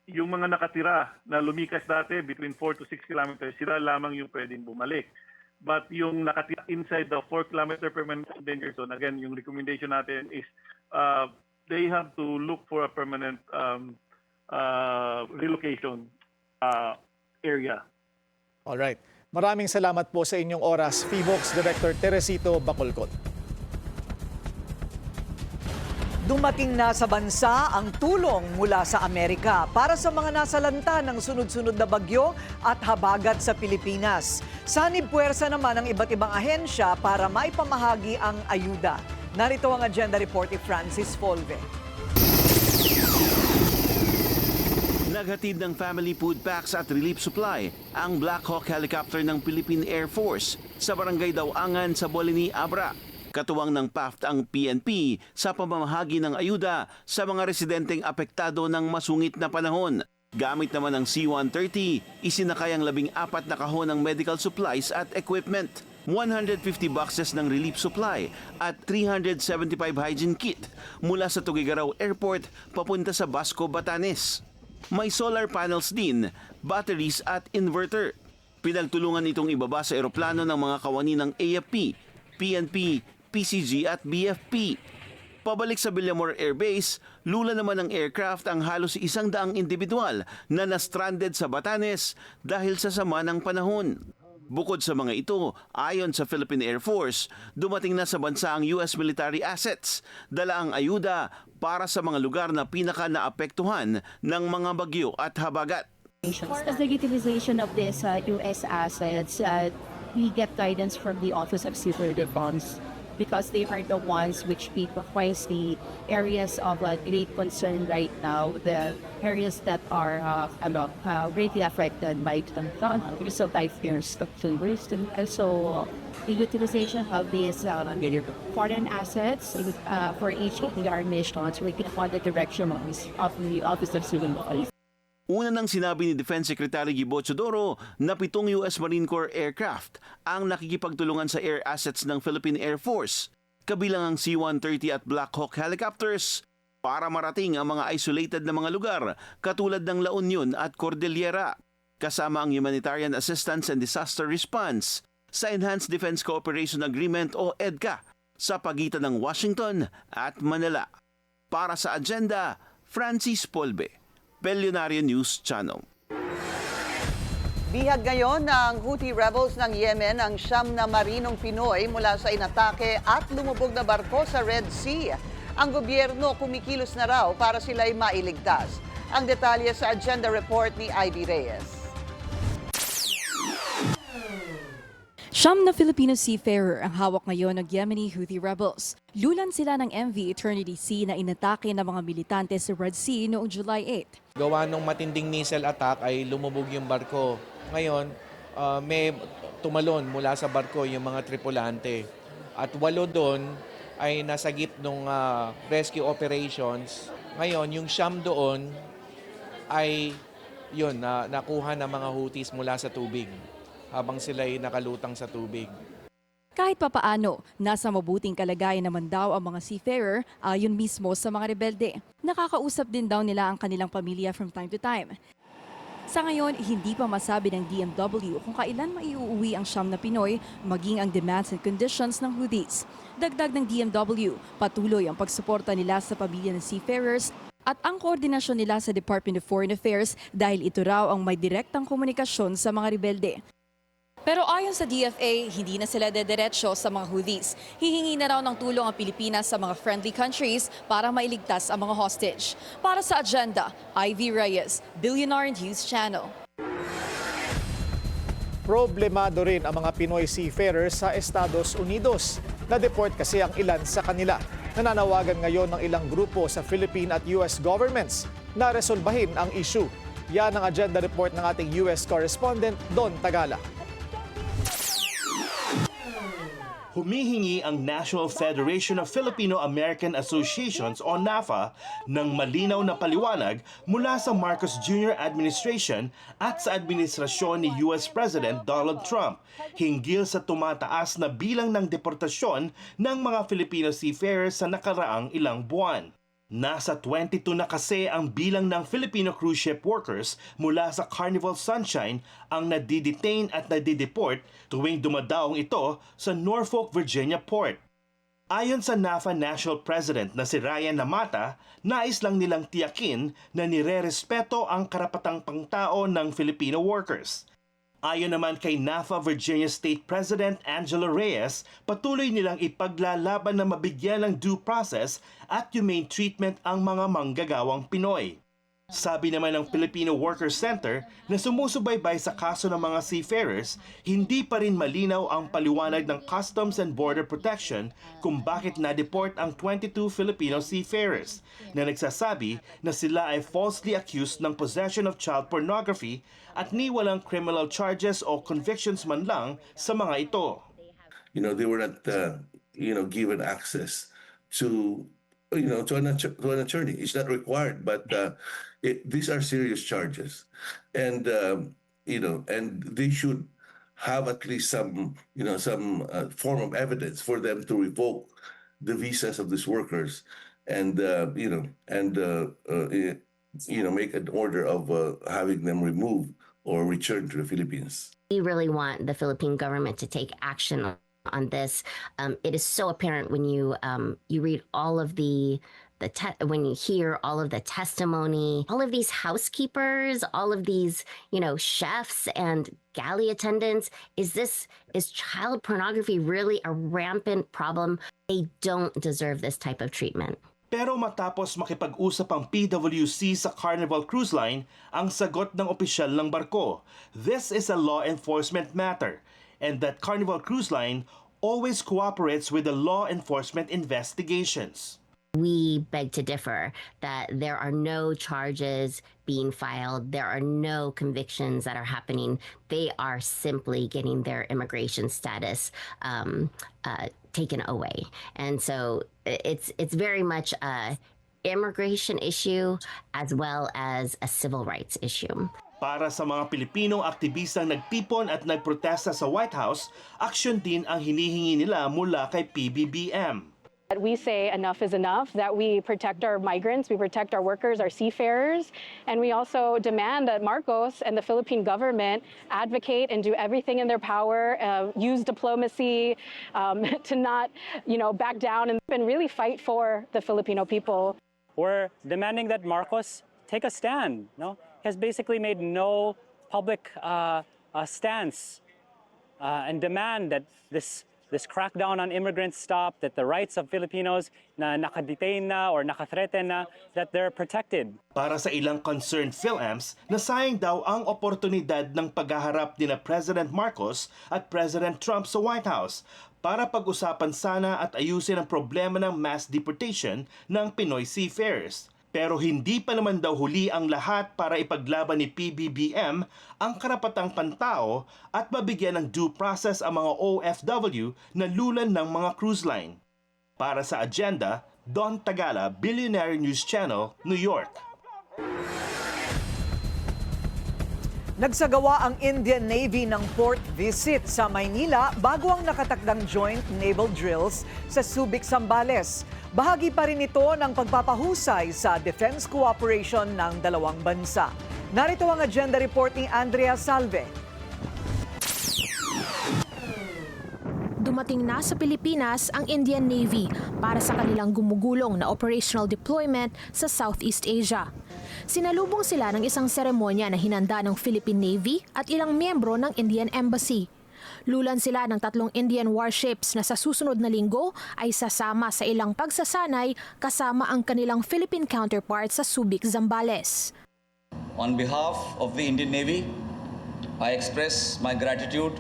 mga nakatira na lumikas dati between 4 to 6 kilometers, sila lamang yung pwedeng bumalik. But yung nakatira inside the 4-kilometer permanent danger zone, again, yung recommendation natin is they have to look for a permanent relocation area. All right. Maraming salamat po sa inyong oras, PHIVOLCS Director Teresito Bacolcol. Dumating na sa bansa ang tulong mula sa Amerika para sa mga nasalanta ng sunod-sunod na bagyo at habagat sa Pilipinas. Sanib puwersa naman ang iba't ibang ahensya para maipamahagi ang ayuda. Narito ang agenda report ni Francis Folve. Naghatid ng family food packs at relief supply ang Black Hawk helicopter ng Philippine Air Force sa barangay Dawangan sa Bolini, Abra. Katuwang ng PAFT ang PNP sa pamamahagi ng ayuda sa mga residenteng apektado ng masungit na panahon. Gamit naman ang C-130, isinakay ang 14 na kahon ng medical supplies at equipment, 150 boxes ng relief supply at 375 hygiene kit mula sa Tuguegarao Airport papunta sa Basco, Batanes. May solar panels din, batteries at inverter. Pinagtulungan itong ibaba sa eroplano ng mga kawani ng AFP, PNP, PCG at BFP. Pabalik sa Villamor Air Base, lula naman ng aircraft ang halos 100 individual na na-stranded sa Batanes dahil sa sama ng panahon. Bukod sa mga ito, ayon sa Philippine Air Force, dumating na sa bansa ang US military assets, dala ang ayuda para sa mga lugar na pinaka-naapektuhan ng mga bagyo at habagat. As the utilization of these US assets, we get guidance from the Office of Civil Defense because they are the ones which comprise the areas of great concern right now, the areas that are greatly affected by the typhoons of Silvers. And so the utilization of these foreign assets for each of our nations, we can follow the direction of the Office of Civil Defense. Una nang sinabi ni Defense Secretary Gibo Chodoro na 7 US Marine Corps aircraft ang nakikipagtulungan sa air assets ng Philippine Air Force, kabilang ang C-130 at Black Hawk helicopters para marating ang mga isolated na mga lugar katulad ng La Union at Cordillera, kasama ang Humanitarian Assistance and Disaster Response sa Enhanced Defense Cooperation Agreement o EDCA sa pagitan ng Washington at Manila. Para sa agenda, Francis Polbe, Bellionario News Channel. Bihag ngayon ng Houthi rebels ng Yemen ang 9 na marinong Pinoy mula sa inatake at lumubog na barko sa Red Sea. Ang gobyerno kumikilos na raw para sila'y mailigtas. Ang detalye sa agenda report ni Ivy Reyes. 9 na Filipino seafarer ang hawak ngayon ng Yemeni Houthi rebels. Lulan sila ng MV Eternity Sea na inatake ng mga militante sa Red Sea noong July 8. Gawa ng matinding missile attack ay lumubog yung barko. Ngayon, may tumalon mula sa barko yung mga tripulante. At 8 doon ay nasagip ng rescue operations. Ngayon, yung 9 doon ay nakuha ng mga Houthis mula sa tubig habang sila'y nakalutang sa tubig. Kahit papaano, nasa mabuting kalagayan naman daw ang mga seafarer ayon mismo sa mga rebelde. Nakakausap din daw nila ang kanilang pamilya from time to time. Sa ngayon, hindi pa masabi ng DMW kung kailan maiuuwi ang 9 na Pinoy maging ang demands and conditions ng Houthis. Dagdag ng DMW, patuloy ang pagsuporta nila sa pamilya ng seafarers at ang koordinasyon nila sa Department of Foreign Affairs dahil ito raw ang may direktang komunikasyon sa mga rebelde. Pero ayon sa DFA, hindi na sila dediretso sa mga Houthis. Hihingi na raw ng tulong ang Pilipinas sa mga friendly countries para mailigtas ang mga hostage. Para sa Agenda, Ivy Reyes, Billionaire News Channel. Problemado rin ang mga Pinoy seafarers sa Estados Unidos. Na-deport kasi ang ilan sa kanila. Nananawagan ngayon ng ilang grupo sa Philippine at US governments na resolbahin ang issue. Yan ang agenda report ng ating US correspondent Don Tagala. Humihingi ang National Federation of Filipino-American Associations o NAFA ng malinaw na paliwanag mula sa Marcos Jr. administration at sa administrasyon ni US President Donald Trump hinggil sa tumataas na bilang ng deportasyon ng mga Filipino seafarers sa nakaraang ilang buwan. Nasa 22 na kasi ang bilang ng Filipino cruise ship workers mula sa Carnival Sunshine ang nadidetain at nadideport tuwing dumadaong ito sa Norfolk, Virginia port. Ayon sa NAFA National President na si Ryan Namata, nais lang nilang tiyakin na nirerespeto ang karapatang pangtao ng Filipino workers. Ayon naman kay NAFA Virginia State President Angela Reyes, patuloy nilang ipaglalaban na mabigyan ng due process at humane treatment ang mga manggagawang Pinoy. Sabi naman ng Filipino Workers Center na sumusubaybay sa kaso ng mga seafarers, hindi pa rin malinaw ang paliwanag ng Customs and Border Protection kung bakit na-deport ang 22 Filipino seafarers na nagsasabi na sila ay falsely accused ng possession of child pornography at ni walang criminal charges o convictions man lang sa mga ito. They were not, given access to an attorney. It's not required, but these are serious charges, and and they should have at least some form of evidence for them to revoke the visas of these workers, and make an order of having them removed or returned to the Philippines. We really want the Philippine government to take action on this. It is so apparent when you read all of when you hear all of the testimony, all of these housekeepers, all of these, chefs and galley attendants. Is child pornography really a rampant problem? They don't deserve this type of treatment. Pero matapos makipag-usap ang PWC sa Carnival Cruise Line, ang sagot ng opisyal ng barko, this is a law enforcement matter and that Carnival Cruise Line always cooperates with the law enforcement investigations. We beg to differ that there are no charges being filed. There are no convictions that are happening. They are simply getting their immigration status taken away. And so it's very much a immigration issue as well as a civil rights issue. Para sa mga Pilipinong aktivistang nagtipon at nagprotesta sa White House, aksyon din ang hinihingi nila mula kay PBBM. We say enough is enough, that we protect our migrants, we protect our workers, our seafarers, and we also demand that Marcos and the Philippine government advocate and do everything in their power, use diplomacy to not, back down and really fight for the Filipino people. We're demanding that Marcos take a stand. Has basically made no public stance and demand that this crackdown on immigrants stop, that the rights of Filipinos na nakadetain na or nakathreaten na, that they're protected. Para sa ilang concerned PhilAmps, nasayang daw ang oportunidad ng paghaharap ni President Marcos at President Trump sa White House para pag-usapan sana at ayusin ang problema ng mass deportation ng Pinoy seafarers. Pero hindi pa naman daw huli ang lahat para ipaglaban ni PBBM ang karapatang pantao at mabigyan ng due process ang mga OFW na lulan ng mga cruise line. Para sa Agenda, Don Tagala, Billionaire News Channel, New York. Nagsagawa ang Indian Navy ng port visit sa Maynila bago ang nakatakdang joint naval drills sa Subic, Zambales. Bahagi pa rin ito ng pagpapahusay sa defense cooperation ng dalawang bansa. Narito ang agenda report ni Andrea Salve. Dumating na sa Pilipinas ang Indian Navy para sa kanilang gumugulong na operational deployment sa Southeast Asia. Sinalubong sila ng isang seremonya na hinanda ng Philippine Navy at ilang miyembro ng Indian Embassy. Lulan sila ng 3 Indian warships na sa susunod na linggo ay sasama sa ilang pagsasanay kasama ang kanilang Philippine counterpart sa Subic, Zambales. On behalf of the Indian Navy, I express my gratitude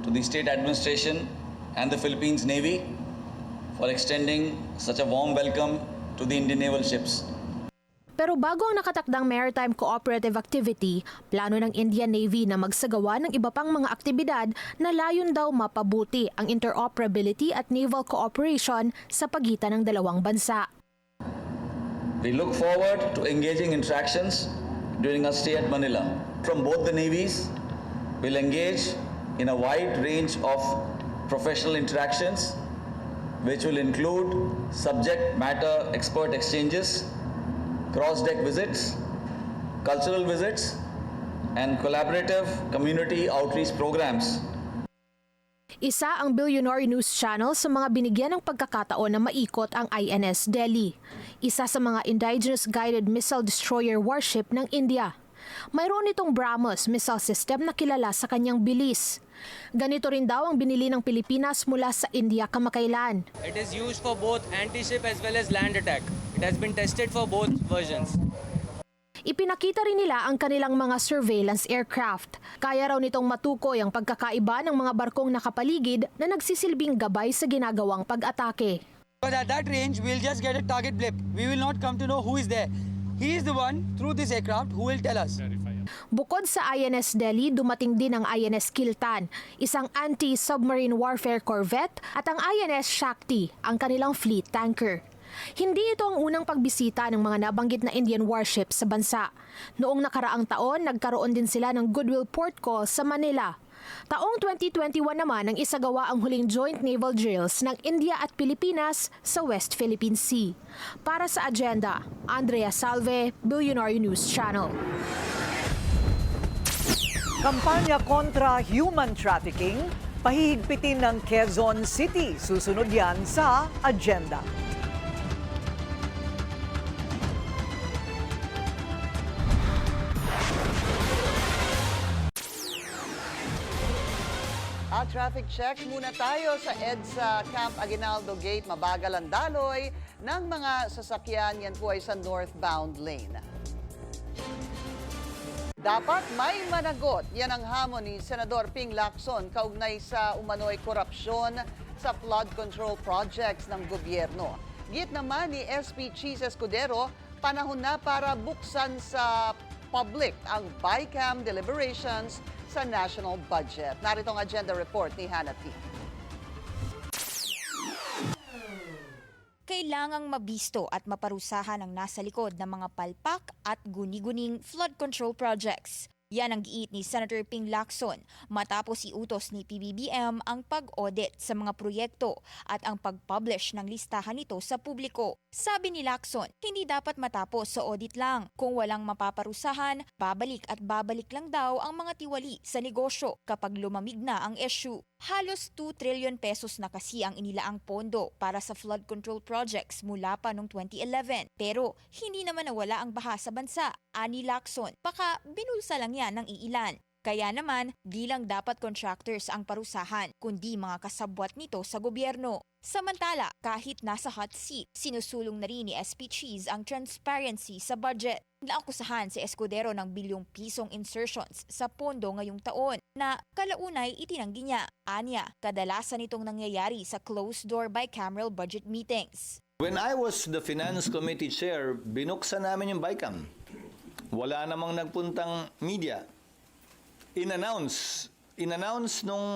to the state administration and the Philippines Navy for extending such a warm welcome to the Indian naval ships. Pero bago ang nakatakdang maritime cooperative activity, plano ng Indian Navy na magsagawa ng iba pang mga aktibidad na layon daw mapabuti ang interoperability at naval cooperation sa pagitan ng dalawang bansa. We look forward to engaging interactions during our stay at Manila. From both the navies, we'll engage in a wide range of professional interactions, which will include subject matter expert exchanges, cross-deck visits, cultural visits, and collaborative community outreach programs. Isa ang Billionaire News Channel sa mga binigyan ng pagkakataon na maikot ang INS Delhi, isa sa mga indigenous guided missile destroyer warship ng India. Mayroon itong BrahMos missile system na kilala sa kanyang bilis. Ganito rin daw ang binili ng Pilipinas mula sa India kamakailan. It is used for both anti-ship as well as land attack. It has been tested for both versions. Ipinakita rin nila ang kanilang mga surveillance aircraft. Kaya raw nitong matukoy ang pagkakaiba ng mga barkong nakapaligid na nagsisilbing gabay sa ginagawang pag-atake. But at that range, we'll just get a target blip. We will not come to know who is there. He is the one, through this aircraft, who will tell us. Bukod sa INS Delhi, dumating din ang INS Kiltan, isang anti-submarine warfare corvette, at ang INS Shakti, ang kanilang fleet tanker. Hindi ito ang unang pagbisita ng mga nabanggit na Indian warships sa bansa. Noong nakaraang taon, nagkaroon din sila ng goodwill port call sa Manila. Taong 2021 naman ang isagawa ang huling joint naval drills ng India at Pilipinas sa West Philippine Sea. Para sa Agenda, Andrea Salve, Billionaire News Channel. Kampanya kontra human trafficking, pahihigpitin ng Quezon City. Susunod yan sa Agenda. Traffic check muna tayo sa EDSA Camp Aguinaldo Gate. Mabagal ang daloy ng mga sasakyan. Yan po ay sa northbound lane. Dapat may managot. Yan ang hamon ni Senador Ping Lacson kaugnay sa umano'y korupsyon sa flood control projects ng gobyerno. Git naman ni SP Cheese Escudero, panahon na para buksan sa public ang BICAM deliberations sa national budget. Narito ang agenda report ni Hannah T. Kailangang mabisto at maparusahan ang nasa likod ng mga palpak at guni-guning flood control projects. Yan ang giit ni Senator Ping Lacson matapos iutos ni PBBM ang pag-audit sa mga proyekto at ang pag-publish ng listahan nito sa publiko. Sabi ni Lacson, hindi dapat matapos sa audit lang. Kung walang mapaparusahan, babalik at babalik lang daw ang mga tiwali sa negosyo kapag lumamig na ang issue. Halos 2 trillion pesos na kasi ang inilaang pondo para sa flood control projects mula pa noong 2011. Pero hindi naman nawala ang baha sa bansa. Ani Lacson, baka binulsa lang yan ng iilan. Kaya naman, di lang dapat contractors ang parusahan, kundi mga kasabwat nito sa gobyerno. Samantala, kahit nasa hot seat, sinusulong na rin ni SP Cheese ang transparency sa budget. Naakusahan si Escudero ng bilyong pisong insertions sa pondo ngayong taon na kalaunay itinanggi niya. Anya, kadalasan itong nangyayari sa closed-door bicameral budget meetings. When I was the Finance Committee Chair, binuksan namin yung BICAM. Wala namang nagpuntang media. In-announce nung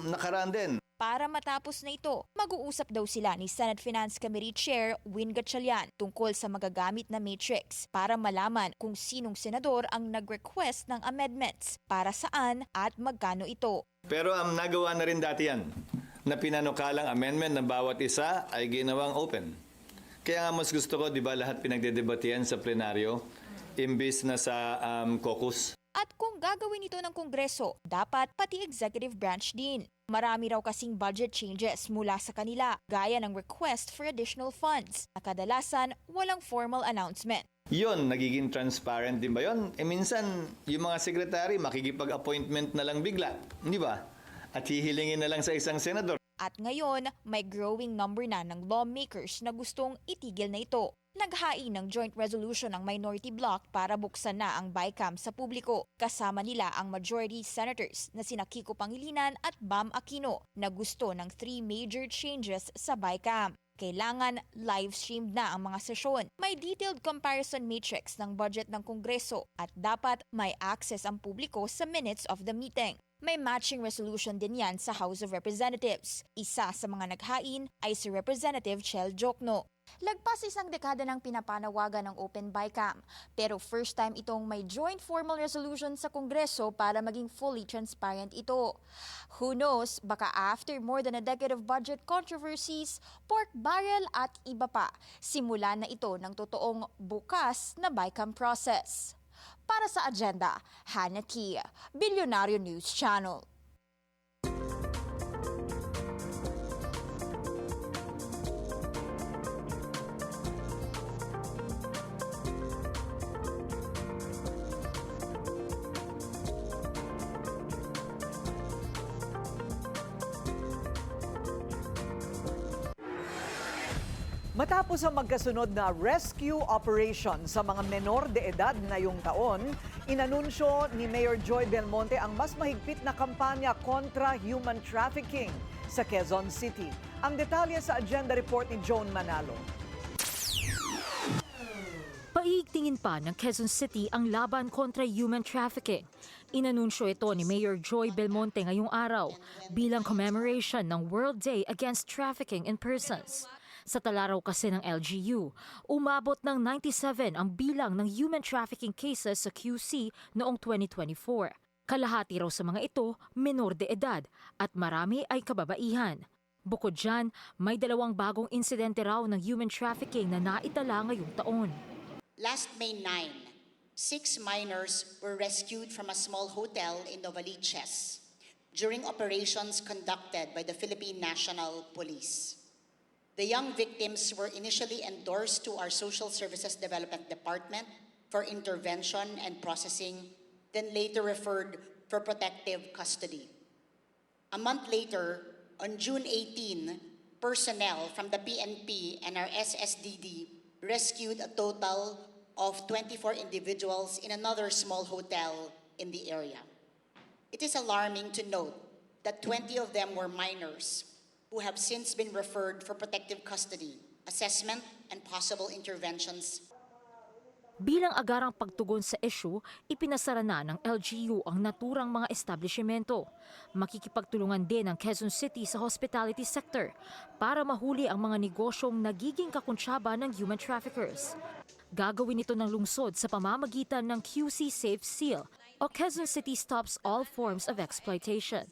nakaraan din. Para matapos na ito, mag-uusap daw sila ni Senate Finance Committee Chair Win Gatchalian tungkol sa magagamit na matrix para malaman kung sinong senador ang nag-request ng amendments, para saan at magkano ito. Pero nagawa na rin dati yan, na pinanukalang amendment ng bawat isa ay ginawang open. Kaya nga mas gusto ko, di ba, lahat pinagdedebatihan sa plenaryo, imbis na sa caucus. At kung gagawin ito ng Kongreso, dapat pati executive branch din. Marami raw kasing budget changes mula sa kanila, gaya ng request for additional funds, na kadalasan walang formal announcement. Yun, nagiging transparent din ba yun? Minsan, yung mga sekretary makikipag-appointment na lang bigla, di ba? At hihilingin na lang sa isang senador. At ngayon, may growing number na ng lawmakers na gustong itigil na ito. Naghain ng joint resolution ang minority bloc para buksan na ang BICAM sa publiko. Kasama nila ang majority senators na sina Kiko Pangilinan at Bam Aquino na gusto ng 3 major changes sa BICAM. Kailangan live-streamed na ang mga sesyon. May detailed comparison matrix ng budget ng Kongreso at dapat may access ang publiko sa minutes of the meeting. May matching resolution din yan sa House of Representatives. Isa sa mga naghain ay si Representative Chel Jokno. Lagpas isang dekada ng pinapanawagan ng Open BICAM, pero first time itong may joint formal resolution sa Kongreso para maging fully transparent ito. Who knows, baka after more than a decade of budget controversies, pork barrel at iba pa, simula na ito ng totoong bukas na BICAM process. Para sa Agenda, Hannah Kia, Bilyonaryo News Channel. Matapos ang magkasunod na rescue operation sa mga menor de edad ngayong taon, inanunsyo ni Mayor Joy Belmonte ang mas mahigpit na kampanya kontra human trafficking sa Quezon City. Ang detalye sa agenda report ni Joan Manalo. Paiigtingin pa ng Quezon City ang laban kontra human trafficking. Inanunsyo ito ni Mayor Joy Belmonte ngayong araw bilang commemoration ng World Day Against Trafficking in Persons. Sa tala raw kasi ng LGU, umabot ng 97 ang bilang ng human trafficking cases sa QC noong 2024. Kalahati raw sa mga ito, menor de edad at marami ay kababaihan. Bukod dyan, may 2 bagong insidente raw ng human trafficking na naitala ngayong taon. Last May 9, 6 minors were rescued from a small hotel in Novaliches during operations conducted by the Philippine National Police. The young victims were initially endorsed to our Social Services Development Department for intervention and processing, then later referred for protective custody. A month later, on June 18, personnel from the PNP and our SSDD rescued a total of 24 individuals in another small hotel in the area. It is alarming to note that 20 of them were minors who have since been referred for protective custody, assessment, and possible interventions. Bilang agarang pagtugon sa issue, ipinasara na ng LGU ang naturang mga establishmento. Makikipagtulungan din ng Quezon City sa hospitality sector para mahuli ang mga negosyong nagiging kakuntsaba ng human traffickers. Gagawin ito ng lungsod sa pamamagitan ng QC Safe Seal o Quezon City Stops All Forms of Exploitation.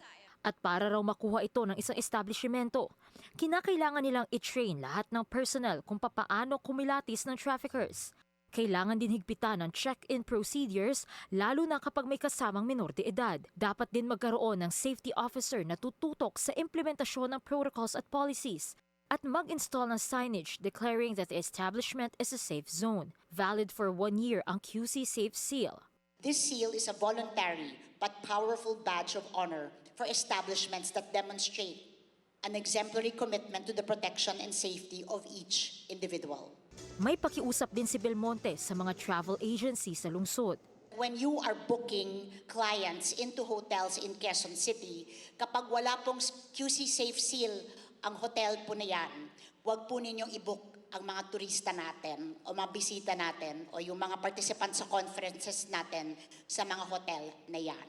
At para raw makuha ito ng isang establishmento, kinakailangan nilang i-train lahat ng personnel kung papaano kumilatis ng traffickers. Kailangan din higpitan ng check-in procedures lalo na kapag may kasamang menor de edad. Dapat din magkaroon ng safety officer na tututok sa implementasyon ng protocols at policies at mag-install ng signage declaring that the establishment is a safe zone. Valid for 1 year ang QC Safe Seal. This seal is a voluntary but powerful badge of honor for establishments that demonstrate an exemplary commitment to the protection and safety of each individual. May pakiusap din si Belmonte sa mga travel agency sa lungsod. When you are booking clients into hotels in Quezon City, kapag wala pong QC Safe Seal ang hotel po na yan, huwag po ninyong i-book ang mga turista natin o mga bisita natin o yung mga participants sa conferences natin sa mga hotel na yan.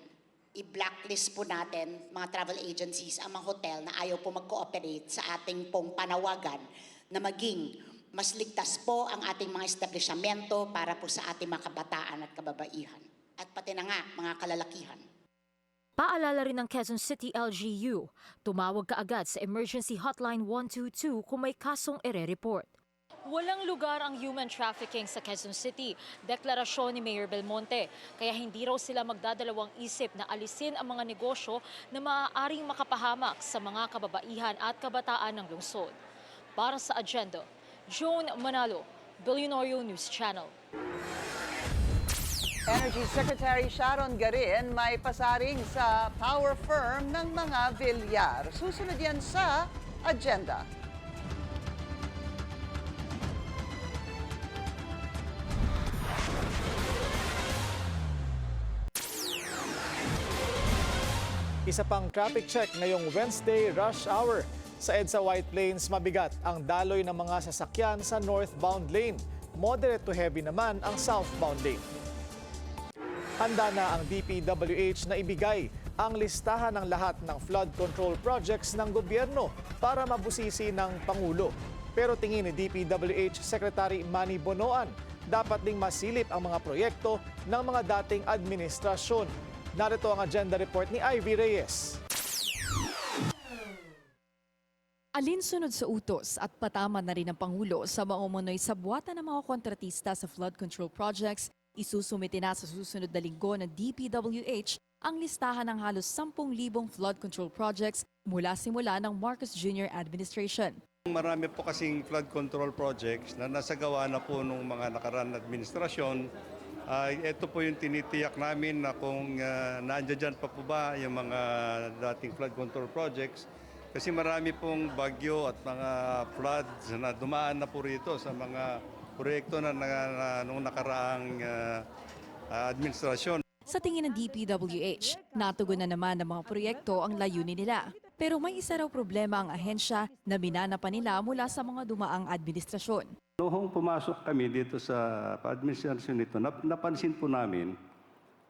I-blacklist po natin, mga travel agencies, ang mga hotel na ayaw po mag-cooperate sa ating pong panawagan na maging mas ligtas po ang ating mga establishmento para po sa ating mga kabataan at kababaihan. At pati na nga, mga kalalakihan. Paalala rin ng Quezon City LGU, tumawag kaagad sa Emergency Hotline 122 kung may kasong ire-report. Walang lugar ang human trafficking sa Quezon City, deklarasyon ni Mayor Belmonte. Kaya hindi raw sila magdadalawang isip na alisin ang mga negosyo na maaaring makapahamak sa mga kababaihan at kabataan ng lungsod. Para sa Agenda, Joan Manalo, Bilyonaryo News Channel. Energy Secretary Sharon Garin may pasaring sa power firm ng mga Villar. Susunod yan sa agenda. Isa pang traffic check ngayong Wednesday rush hour. Sa EDSA White Plains, mabigat ang daloy ng mga sasakyan sa northbound lane. Moderate to heavy naman ang southbound lane. Handa na ang DPWH na ibigay ang listahan ng lahat ng flood control projects ng gobyerno para mabusisi ng Pangulo. Pero tingin ni DPWH Secretary Manny Bonoan, dapat ding masilip ang mga proyekto ng mga dating administrasyon. Narito ang agenda report ni Ivy Reyes. Alinsunod sa utos at patama na rin ng Pangulo sa maumunoy sabwata ng mga kontratista sa flood control projects, isusumite na sa susunod na linggo ng DPWH ang listahan ng halos 10,000 flood control projects mula simula ng Marcos Jr. administration. Marami po kasing flood control projects na nasagawa na po ng mga nakaraan administrasyon. Ito po yung tinitiyak namin na kung nandiyan pa po ba yung mga dating flood control projects. Kasi marami pong bagyo at mga floods na dumaan na po rito sa mga proyekto na nung nakaraang administrasyon. Sa tingin ng DPWH, natugon na naman ng mga proyekto ang layunin nila. Pero may isa raw problema ang ahensya na minana pa nila mula sa mga dumaang administrasyon. Noong pumasok kami dito sa administrasyon nito, napansin po namin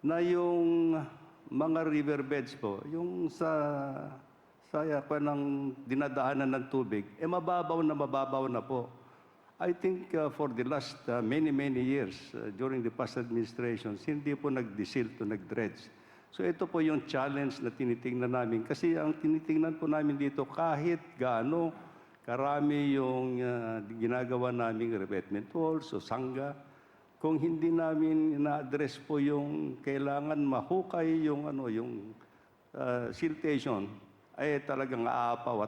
na yung mga riverbeds po, yung sa ng dinadaanan ng tubig, mababaw na po. I think for the last many years during the past administrations, hindi po nag-desil to nag-dredge. So ito po yung challenge na tinitingnan namin. Kasi ang tinitingnan po namin dito, kahit gaano karami yung ginagawa naming revetment walls o sangga, kung hindi namin na-address po yung kailangan mahukay yung siltation, ay talagang aapaw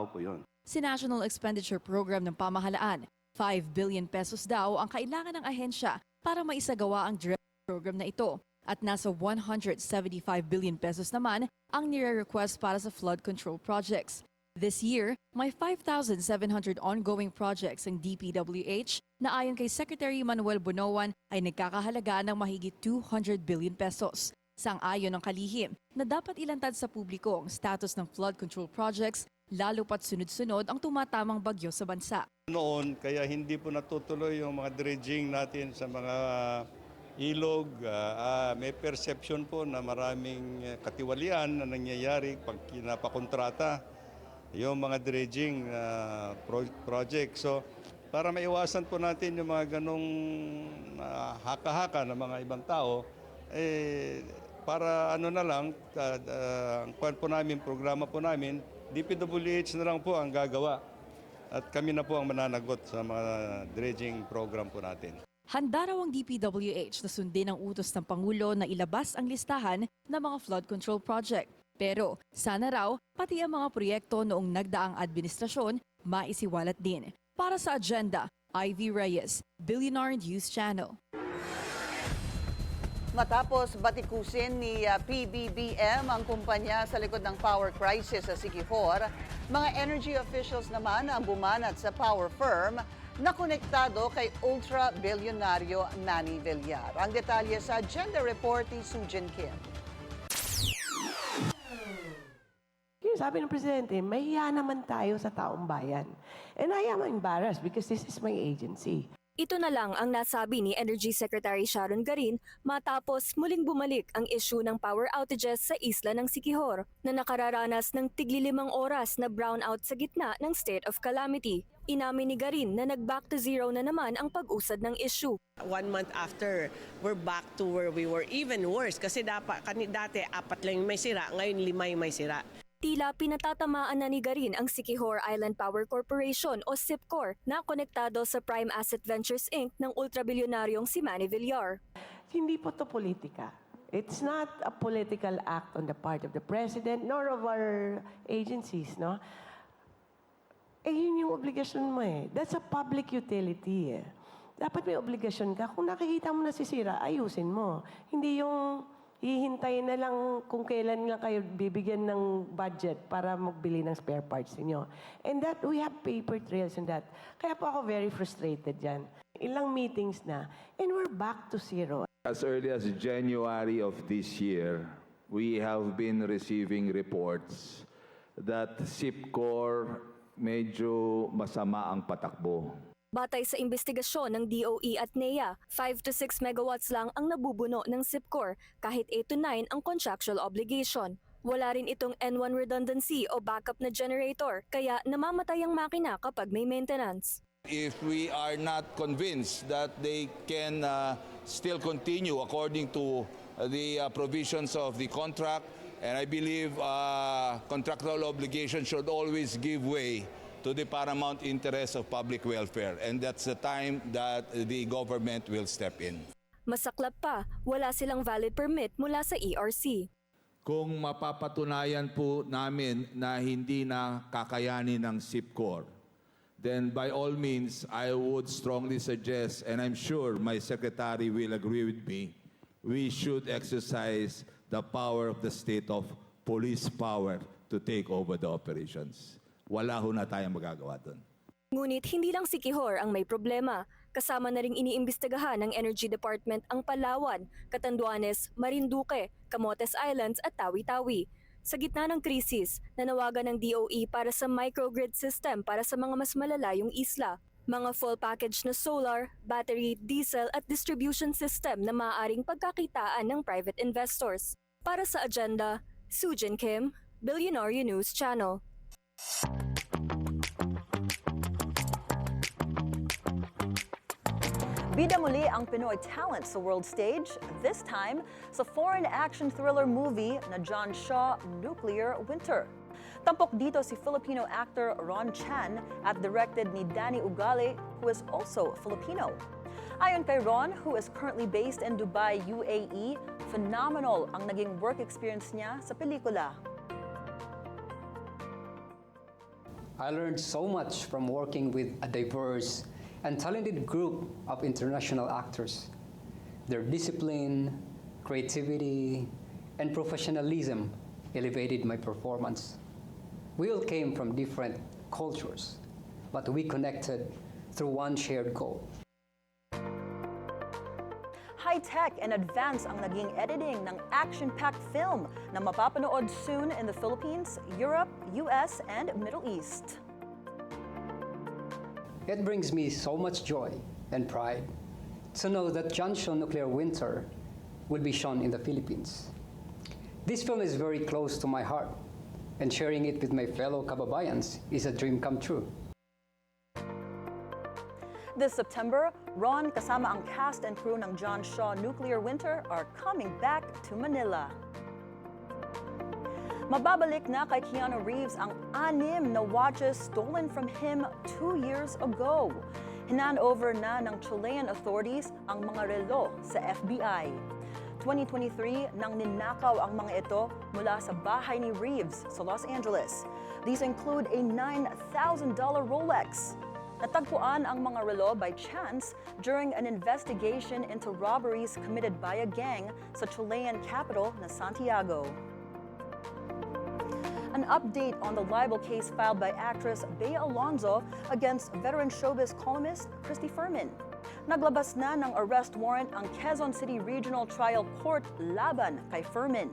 po yun. Si National Expenditure Program ng Pamahalaan, 5 billion pesos daw ang kailangan ng ahensya para maisagawa ang dredge program na ito. At nasa 175 billion pesos naman ang nire-request para sa flood control projects. This year, may 5,700 ongoing projects ang DPWH na ayon kay Secretary Manuel Bonoan ay nagkakahalaga ng mahigit 200 billion pesos. Sang-ayon ng kalihim na dapat ilantad sa publiko ang status ng flood control projects lalo pat sunod-sunod ang tumatamang bagyo sa bansa. Noon, kaya hindi po natutuloy yung mga dredging natin sa mga ilog. May perception po na maraming katiwalian na nangyayari pag kinapakontrata yung mga dredging project. So, para maiwasan po natin yung mga ganong haka-haka ng mga ibang tao, para na lang, ang programa po namin, DPWH na lang po ang gagawa. At kami na po ang mananagot sa mga dredging program po natin. Handa raw ang DPWH na sundin ang utos ng Pangulo na ilabas ang listahan ng mga flood control project. Pero sana raw, pati ang mga proyekto noong nagdaang administrasyon, maisiwalat din. Para sa agenda, Ivy Reyes, Billionaire News Channel. Matapos batikusin ni PBBM ang kumpanya sa likod ng power crisis sa Siquijor, mga energy officials naman ang bumanat sa power firm na konektado kay ultra-bilyonaryo Manny Villar. Ang detalye sa agenda report ni Sujin Kim. Sabi ng Presidente, mahiya naman tayo sa taong bayan. And I am embarrassed because this is my agency. Ito na lang ang nasabi ni Energy Secretary Sharon Garin matapos muling bumalik ang issue ng power outages sa isla ng Siquijor na nakararanas ng tigli-5 oras na brownout sa gitna ng state of calamity. Inamin ni Garin na nag-back to zero na naman ang pag-usad ng issue. 1 month after, we're back to where we were, even worse. Kasi dati 4 lang yung may sira, ngayon 5 yung may sira. Tila pinatatamaan na ni Garin ang Siquijor Island Power Corporation o SIPCOR na konektado sa Prime Asset Ventures Inc. ng ultrabilyonaryong si Manny Villar. Hindi po to politika. It's not a political act on the part of the President nor of our agencies, no? Yun yung obligasyon mo eh. That's a public utility eh. dapat may obligasyon ka. Kung nakikita mo nasisira, ayusin mo. Hindi yung hihintayin na lang kung kailan lang kayo bibigyan ng budget para magbili ng spare parts niyo. And that, we have paper trails on that. Kaya po ako very frustrated dyan. Ilang meetings na, and we're back to zero. As early as January of this year, we have been receiving reports that SIPCOR medyo masama ang patakbo. Batay sa investigasyon ng DOE at NEA, 5 to 6 megawatts lang ang nabubuno ng SIPCOR kahit 8 to 9 ang contractual obligation. Wala rin itong N1 redundancy o backup na generator, kaya namamatay ang makina kapag may maintenance. If we are not convinced that they can still continue according to the provisions of the contract, and I believe contractual obligation should always give way to the paramount interest of public welfare, and that's the time that the government will step in. Masaklap pa, wala silang valid permit mula sa ERC. Kung mapapatunayan po namin na hindi na kakayanin ng SIPCOR, then by all means, I would strongly suggest, and I'm sure my secretary will agree with me, we should exercise the power of the state of police power to take over the operations. Wala ho na tayong magagawa doon. Ngunit hindi lang si Quijor ang may problema. Kasama na ring iniimbestigahan ng Energy Department ang Palawan, Catanduanes, Marinduque, Camotes Islands at Tawi-Tawi. Sa gitna ng krisis, nanawagan ng DOE para sa microgrid system para sa mga mas malalayong isla. Mga full package na solar, battery, diesel at distribution system na maaaring pagkakitaan ng private investors. Para sa agenda, Sujin Kim, Billionaire News Channel. Bida muli ang Pinoy talent sa world stage, this time sa foreign action thriller movie na John Shaw, Nuclear Winter. Tampok dito si Filipino actor Ron Chan at directed ni Danny Ugale, who is also Filipino. Ayon kay Ron, who is currently based in Dubai, UAE, phenomenal ang naging work experience niya sa pelikula. I learned so much from working with a diverse and talented group of international actors. Their discipline, creativity, and professionalism elevated my performance. We all came from different cultures, but we connected through one shared goal. High-tech and advanced ang naging editing ng action-packed film na mapapanood soon in the Philippines, Europe, US, and Middle East. It brings me so much joy and pride to know that John Shaw Nuclear Winter will be shown in the Philippines. This film is very close to my heart, and sharing it with my fellow kababayans is a dream come true. This September, Ron kasama ang cast and crew ng John Shaw Nuclear Winter are coming back to Manila. Mababalik na kay Keanu Reeves ang 6 na watches stolen from him 2 years ago. Hinand over na ng Chilean authorities ang mga relo sa FBI. 2023 nang ninakaw ang mga ito mula sa bahay ni Reeves sa Los Angeles. These include a $9,000 Rolex. Natagpuan ang mga relo by chance during an investigation into robberies committed by a gang sa Chilean capital na Santiago. An update on the libel case filed by actress Bea Alonzo against veteran showbiz columnist Christy Fermin. Naglabas na ng arrest warrant ang Quezon City Regional Trial Court laban kay Fermin.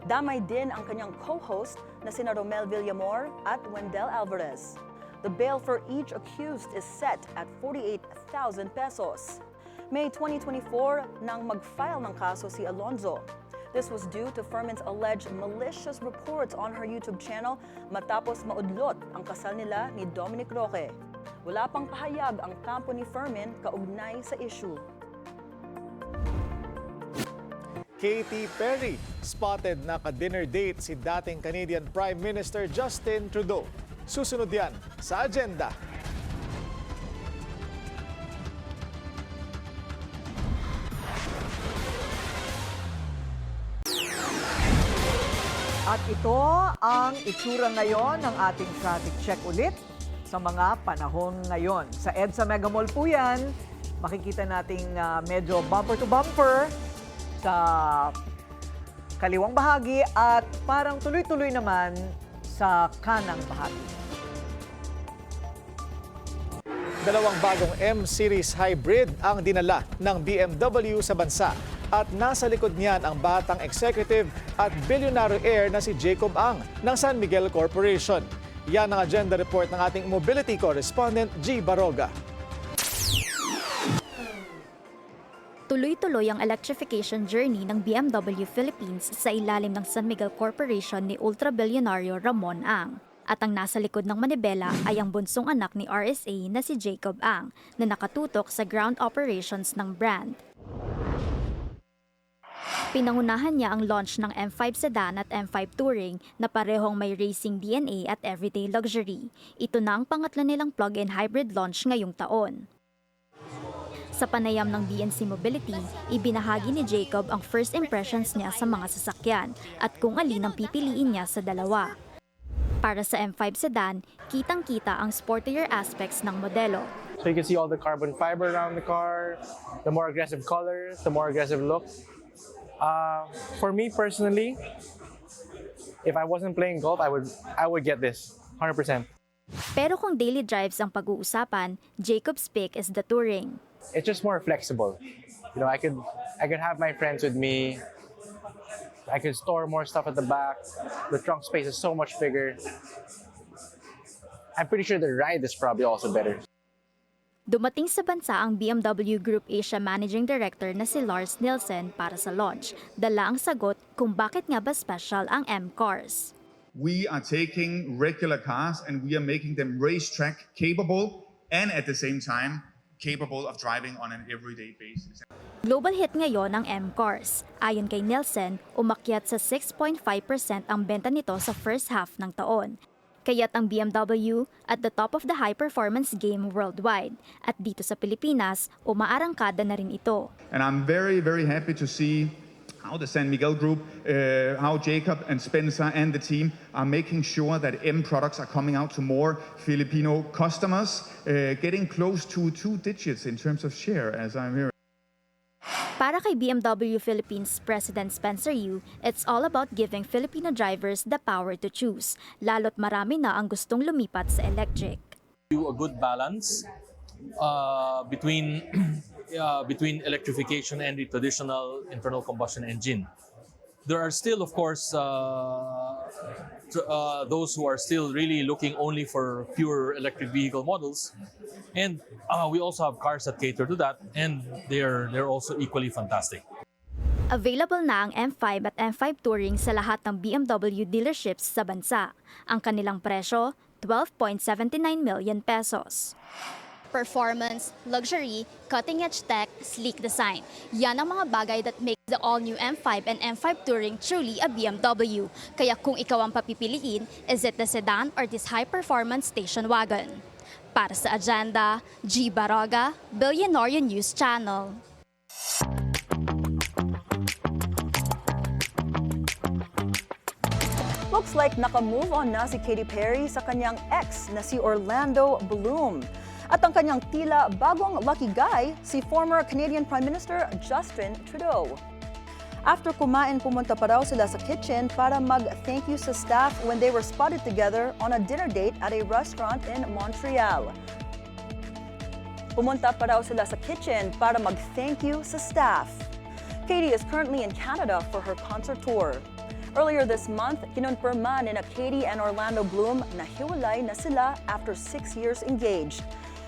Damay din ang kanyang co-host na sina Romel Villamor at Wendell Alvarez. The bail for each accused is set at 48,000 pesos. May 2024 nang mag-file ng kaso si Alonzo. This was due to Fermin's alleged malicious reports on her YouTube channel matapos maudlot ang kasal nila ni Dominic Roque. Wala pang pahayag ang kampo ni Fermin kaugnay sa issue. Katy Perry spotted na ka-dinner date si dating Canadian Prime Minister Justin Trudeau. Susunod yan sa agenda. At ito ang itsura ngayon ng ating traffic check ulit sa mga panahon ngayon. Sa EDSA Mega Mall po yan, makikita nating medyo bumper to bumper sa kaliwang bahagi at parang tuloy-tuloy naman sa kanang bahagi. Dalawang bagong M-Series Hybrid ang dinala ng BMW sa bansa at nasa likod niyan ang batang executive at bilyonaryo heir na si Jacob Ang ng San Miguel Corporation. Yan ang agenda report ng ating mobility correspondent G. Baroga. Tuloy-tuloy ang electrification journey ng BMW Philippines sa ilalim ng San Miguel Corporation ni ultra-bilyonaryo Ramon Ang. At ang nasa likod ng manibela ay ang bunsong anak ni RSA na si Jacob Ang na nakatutok sa ground operations ng brand. Pinangunahan niya ang launch ng M5 Sedan at M5 Touring na parehong may racing DNA at everyday luxury. Ito na ang pangatlo nilang plug-in hybrid launch ngayong taon. Sa panayam ng BNC Mobility, ibinahagi ni Jacob ang first impressions niya sa mga sasakyan at kung alin ang pipiliin niya sa dalawa. Para sa M5 Sedan, kitang-kita ang sportier aspects ng modelo. So you can see all the carbon fiber around the car, the more aggressive colors, the more aggressive look. For me personally, if I wasn't playing golf, I would get this 100%. Pero kung daily drives ang pag-uusapan, Jacob's pick is the Touring. It's just more flexible. You know, I could have my friends with me. I can store more stuff at the back. The trunk space is so much bigger. I'm pretty sure the ride is probably also better. Dumating sa bansa ang BMW Group Asia Managing Director na si Lars Nielsen para sa launch. Dala ang sagot kung bakit nga ba special ang M-Cars. We are taking regular cars and we are making them racetrack capable and at the same time capable of driving on an everyday basis. Global hit ngayon ang M-Cars. Ayon kay Nielsen, umakyat sa 6.5% ang benta nito sa first half ng taon. Kaya't ang BMW at the top of the high-performance game worldwide. At dito sa Pilipinas, umaarangkada na rin ito. And I'm very, very happy to see how the San Miguel Group, how Jacob and Spencer and the team are making sure that M products are coming out to more Filipino customers, getting close to 2 digits in terms of share, as I'm hearing. Para kay BMW Philippines President Spencer Yu, it's all about giving Filipino drivers the power to choose, lalo't marami na ang gustong lumipat sa electric. A good balance between electrification and the traditional internal combustion engine. There are still, of course, those who are still really looking only for pure electric vehicle models, and we also have cars that cater to that, and they're also equally fantastic. Available na ang M5 at M5 Touring sa lahat ng BMW dealerships sa bansa. Ang kanilang presyo, 12.79 million pesos. Performance, luxury, cutting-edge tech, sleek design. Yan ang mga bagay that make the all-new M5 and M5 Touring truly a BMW. Kaya kung ikaw ang papipiliin, is it the sedan or this high-performance station wagon? Para sa Agenda, G. Baroga, Billionaire News Channel. Looks like naka-move on na si Katy Perry sa kanyang ex na si Orlando Bloom. At ang kanyang tila bagong lucky guy, si former Canadian Prime Minister Justin Trudeau. After kumain, pumunta pa raw sila sa kitchen para mag-thank you sa staff when they were spotted together on a dinner date at a restaurant in Montreal. Pumunta pa raw sila sa kitchen para mag-thank you sa staff. Katy is currently in Canada for her concert tour. Earlier this month, kinonfirma ni Katy and Orlando Bloom na hiwalay na sila after 6 years engaged.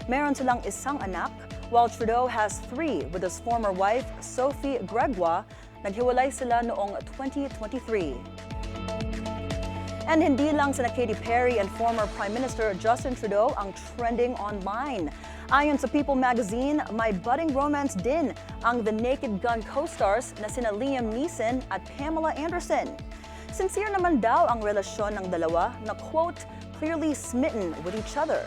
Meron silang isang anak, while Trudeau has 3 with his former wife, Sophie Gregoire. Naghiwalay sila noong 2023. And hindi lang sina Katy Perry and former Prime Minister Justin Trudeau ang trending online. Ayon sa People magazine, may budding romance din ang The Naked Gun co-stars na sina Liam Neeson at Pamela Anderson. Sincere naman daw ang relasyon ng dalawa na, quote, clearly smitten with each other.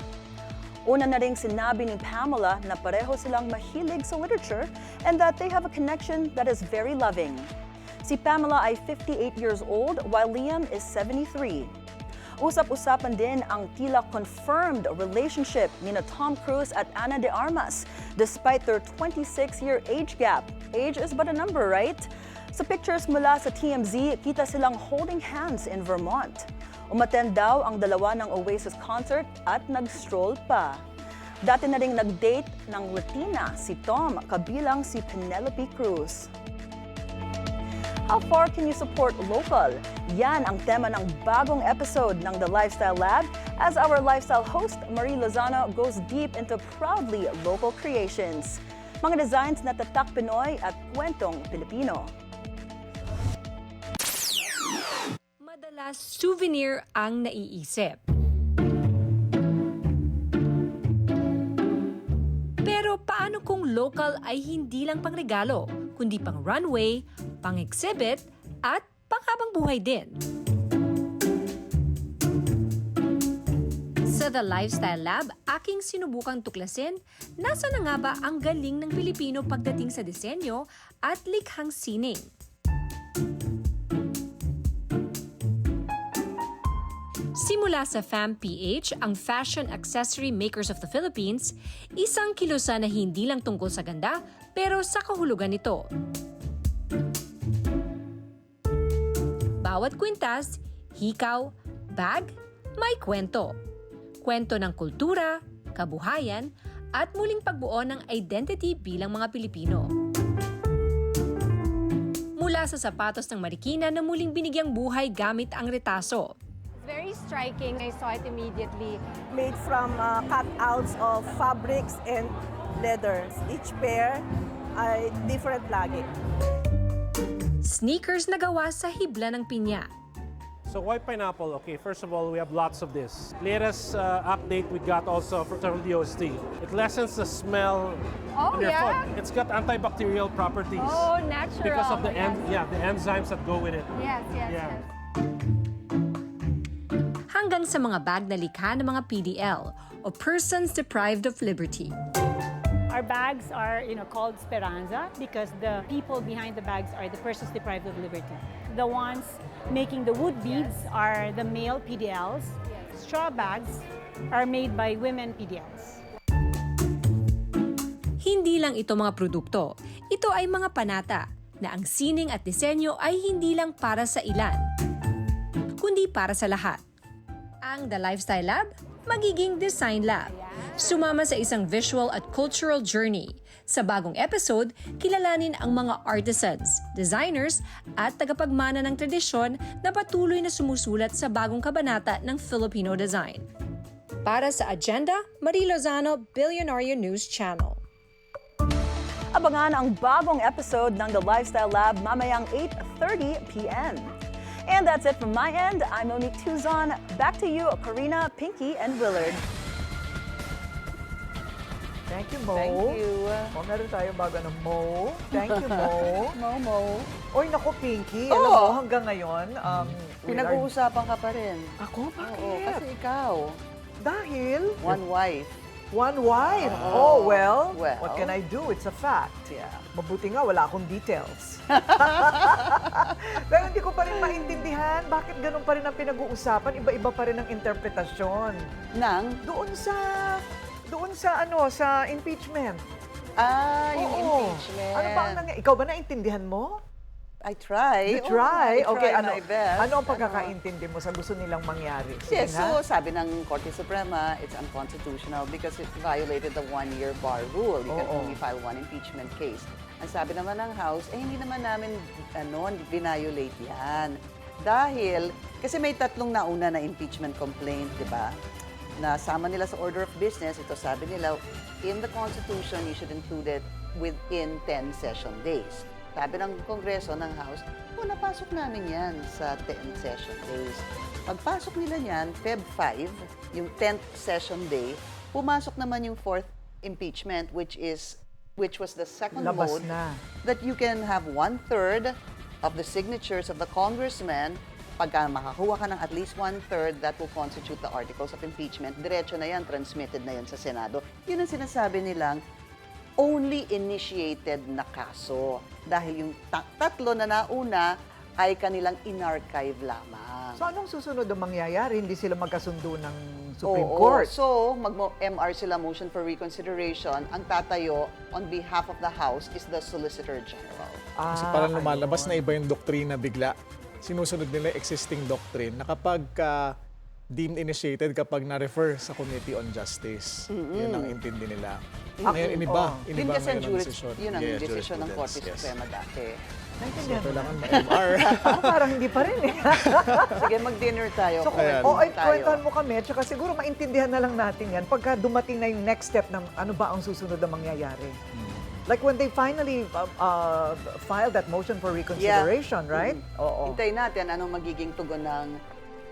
Una na ring sinabi ni Pamela na pareho silang mahilig sa literature and that they have a connection that is very loving. Si Pamela ay 58 years old while Liam is 73. Usap-usapan din ang tila confirmed relationship ni Tom Cruise at Ana de Armas despite their 26-year age gap. Age is but a number, right? Sa pictures mula sa TMZ, kita silang holding hands in Vermont. Umattend daw ang dalawa ng Oasis concert at nag-stroll pa. Dati na ring nag-date ng Latina si Tom, kabilang si Penelope Cruz. How far can you support local? Yan ang tema ng bagong episode ng The Lifestyle Lab as our lifestyle host, Marie Lozano, goes deep into proudly local creations. Mga designs na tatak Pinoy at kwentong Pilipino. Madalas souvenir ang naiisip. Pero paano kung local ay hindi lang pangregalo, kundi pang runway, pang-exhibit, at panghabang buhay din? Sa The Lifestyle Lab, aking sinubukang tuklasin, nasa na nga ba ang galing ng Pilipino pagdating sa disenyo at likhang sining? Simula sa FAMPH, ang Fashion Accessory Makers of the Philippines, isang kilusan na hindi lang tungkol sa ganda, pero sa kahulugan nito. Bawat kwintas, hikaw, bag, may kwento. Kwento ng kultura, kabuhayan, at muling pagbuo ng identity bilang mga Pilipino. Mula sa sapatos ng Marikina na muling binigyang buhay gamit ang retaso. Very striking. I saw it immediately. Made from cutouts of fabrics and leathers. Each pair ay different lagi. Sneakers na gawa sa hibla ng pinya. So why pineapple? Okay, first of all, we have lots of this. Latest update we got also from DOST. It lessens the smell in your food. It's got antibacterial properties. Oh, natural. Because of the the enzymes that go with it. Yes. Hanggang sa mga bag na likha ng mga PDL o Persons Deprived of Liberty. Our bags are, called Speranza because the people behind the bags are the persons deprived of liberty. The ones making the wood beads are the male PDLs. Straw bags are made by women PDLs. Hindi lang ito mga produkto. Ito ay mga panata na ang sining at disenyo ay hindi lang para sa ilan, kundi para sa lahat. Ang The Lifestyle Lab, magiging Design Lab. Sumama sa isang visual at cultural journey. Sa bagong episode, kilalanin ang mga artisans, designers, at tagapagmana ng tradisyon na patuloy na sumusulat sa bagong kabanata ng Filipino design. Para sa Agenda, Marie Lozano, Billionaire News Channel. Abangan ang bagong episode ng The Lifestyle Lab mamayang 8:30 p.m. And that's it from my end. I'm Monique Tuzon. Back to you, Karina, Pinky, and Willard. Thank you, Mo. Thank you. O, meron tayo bago ng Mo. Thank you, Mo. Mo. Oy, naku, Pinky. Alam mo, hanggang ngayon, pinag-uusapan ka pa rin. Ako? Bakit? Oo, kasi ikaw. Dahil? One wife. One wife? Oh, well, what can I do? It's a fact. Yeah. Mabuti nga, wala akong details. Pero hindi ko pa rin maintindihan bakit ganun pa rin ang pinag-uusapan. Iba-iba pa rin ang interpretasyon. Doon sa impeachment. Yung impeachment. Ano ba ang nangyayari? Ikaw ba naintindihan mo? I try. You try? Okay, my best. ano ang pagkakaintindi mo sa gusto nilang mangyari? Yes, so sabi ng Korte Suprema, it's unconstitutional because it violated the one-year bar rule. You can only file one impeachment case. Ang sabi naman ng House, hindi naman namin binayolate yan. Dahil, kasi may tatlong nauna na impeachment complaint, di ba? Nasama nila sa order of business, ito sabi nila, in the Constitution, you should include it within 10 session days. Sabi ng Kongreso, ng House, napasok namin yan sa 10 session days. Pagpasok nila niyan, Feb 5, yung 10th session day, pumasok naman yung 4th impeachment, which was the second mode that you can have 1/3 of the signatures of the congressman. Pagka makakuha ka ng at least 1/3, that will constitute the articles of impeachment. Diretso na yan, transmitted na yan sa Senado. Yun ang sinasabi nilang only initiated na kaso. Dahil yung tatlo na nauna ay kanilang in-archive lamang. So anong susunod ang mangyayari? Hindi sila magkasundo ng Supreme Oo. Court. So, mag-MR sila, motion for reconsideration. Ang tatayo on behalf of the House is the Solicitor General. Kasi parang lumalabas na iba yung doktrina bigla. Sinusunod nila yung existing doctrine na kapag deemed initiated kapag na-refer sa Committee on Justice. Yun ang intindi nila. Ngayon, iniba. Yun kasi ang ngayon ang desisyon. yun ang Yes, desisyon ng Korte jurisprudence, yes. Suprema dati. So, kailangan ma-MR. Parang hindi pa rin eh. Sige, mag-dinner tayo. So, kwentuhan mo kami, tsaka siguro maintindihan na lang natin yan pagka dumating na yung next step ng ano ba ang susunod na mangyayari. Like when they finally filed that motion for reconsideration, right? Oo. Hintayin natin anong magiging tugon ng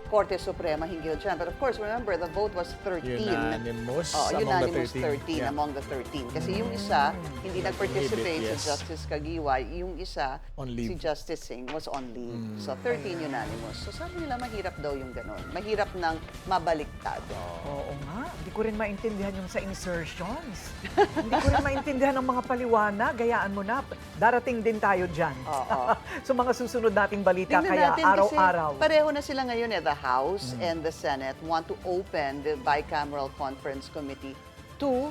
Korte Suprema hinggil dyan. But of course, remember, the vote was 13. Unanimous Unanimous among the 13 Yeah. among the 13. Kasi yung isa, hindi nag-participate Yes. si Justice Kagiway. Yung isa, On leave. si Justice Singh, was on leave. So 13 unanimous. So sabi nila, mahirap daw yung ganon. Mahirap nang mabaliktad. Oo nga. Hindi ko rin maintindihan yung sa insertions. Hindi ko rin maintindihan ang mga paliwanag. Gayaan mo na. Darating din tayo dyan. So mga susunod nating balita, Tingnan kaya natin araw-araw. kasi pareho na sila ngayon the House and the Senate want to open the bicameral conference committee to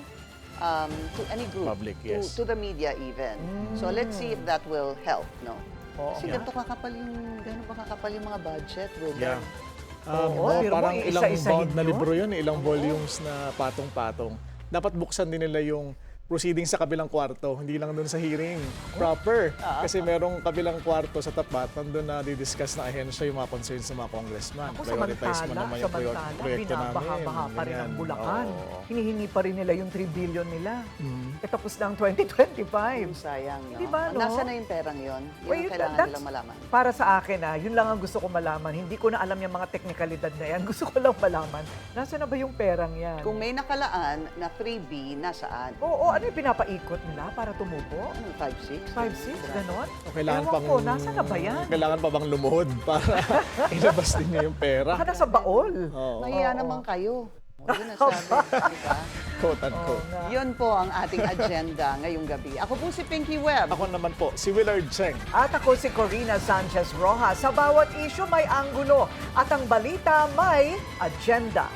any group, Public, yes. to the media even. So let's see if that will help, no? Kasi ganito kakapal gano'n ba kakapal yung mga budget? Yeah. pero Parang mo, ilang isa-isahin bound na yun? libro yun, ilang volumes na patong-patong. Dapat buksan din nila yung proceedings sa kabilang kwarto, hindi lang doon sa hearing. Proper. Kasi merong kabilang kwarto sa tapat, nandun na didiscuss na ahensya yung mga concerns ng mga congressman. Prioritize mo naman yung proyekto namin. Binabaha-baha pa rin ang Ganyan. Bulacan. Oo. Hinihingi pa rin nila yung 3 billion nila. Tapos na ang 2025. Sayang, no? Diba, no? Nasaan na yung perang yon? Yun Wait, ang kailangan that's- nilang malaman. Para sa akin, yun lang ang gusto ko malaman. Hindi ko na alam yung mga teknikalidad na yan. Gusto ko lang malaman. Nasaan na ba yung perang yan? Kung may nakalaan na 3B, nasaan? Oo, ano yung pinapaikot nila para tumubo? 5-6? 5-6, ganon? O kailangan Ewan pang, ko, nasaan na ba yan? Kailangan pa bang lumuhod para ilabas din niya yung pera? Baka nasa baol. Oo. Mahiya naman kayo. Yun ang sabi, diba? Quote unquote. Yun po ang ating agenda ngayong gabi. Ako po si Pinky Webb. Ako naman po, si Willard Cheng. At ako si Corina Sanchez Rojas. Sa bawat issue may anggulo at ang balita may agenda.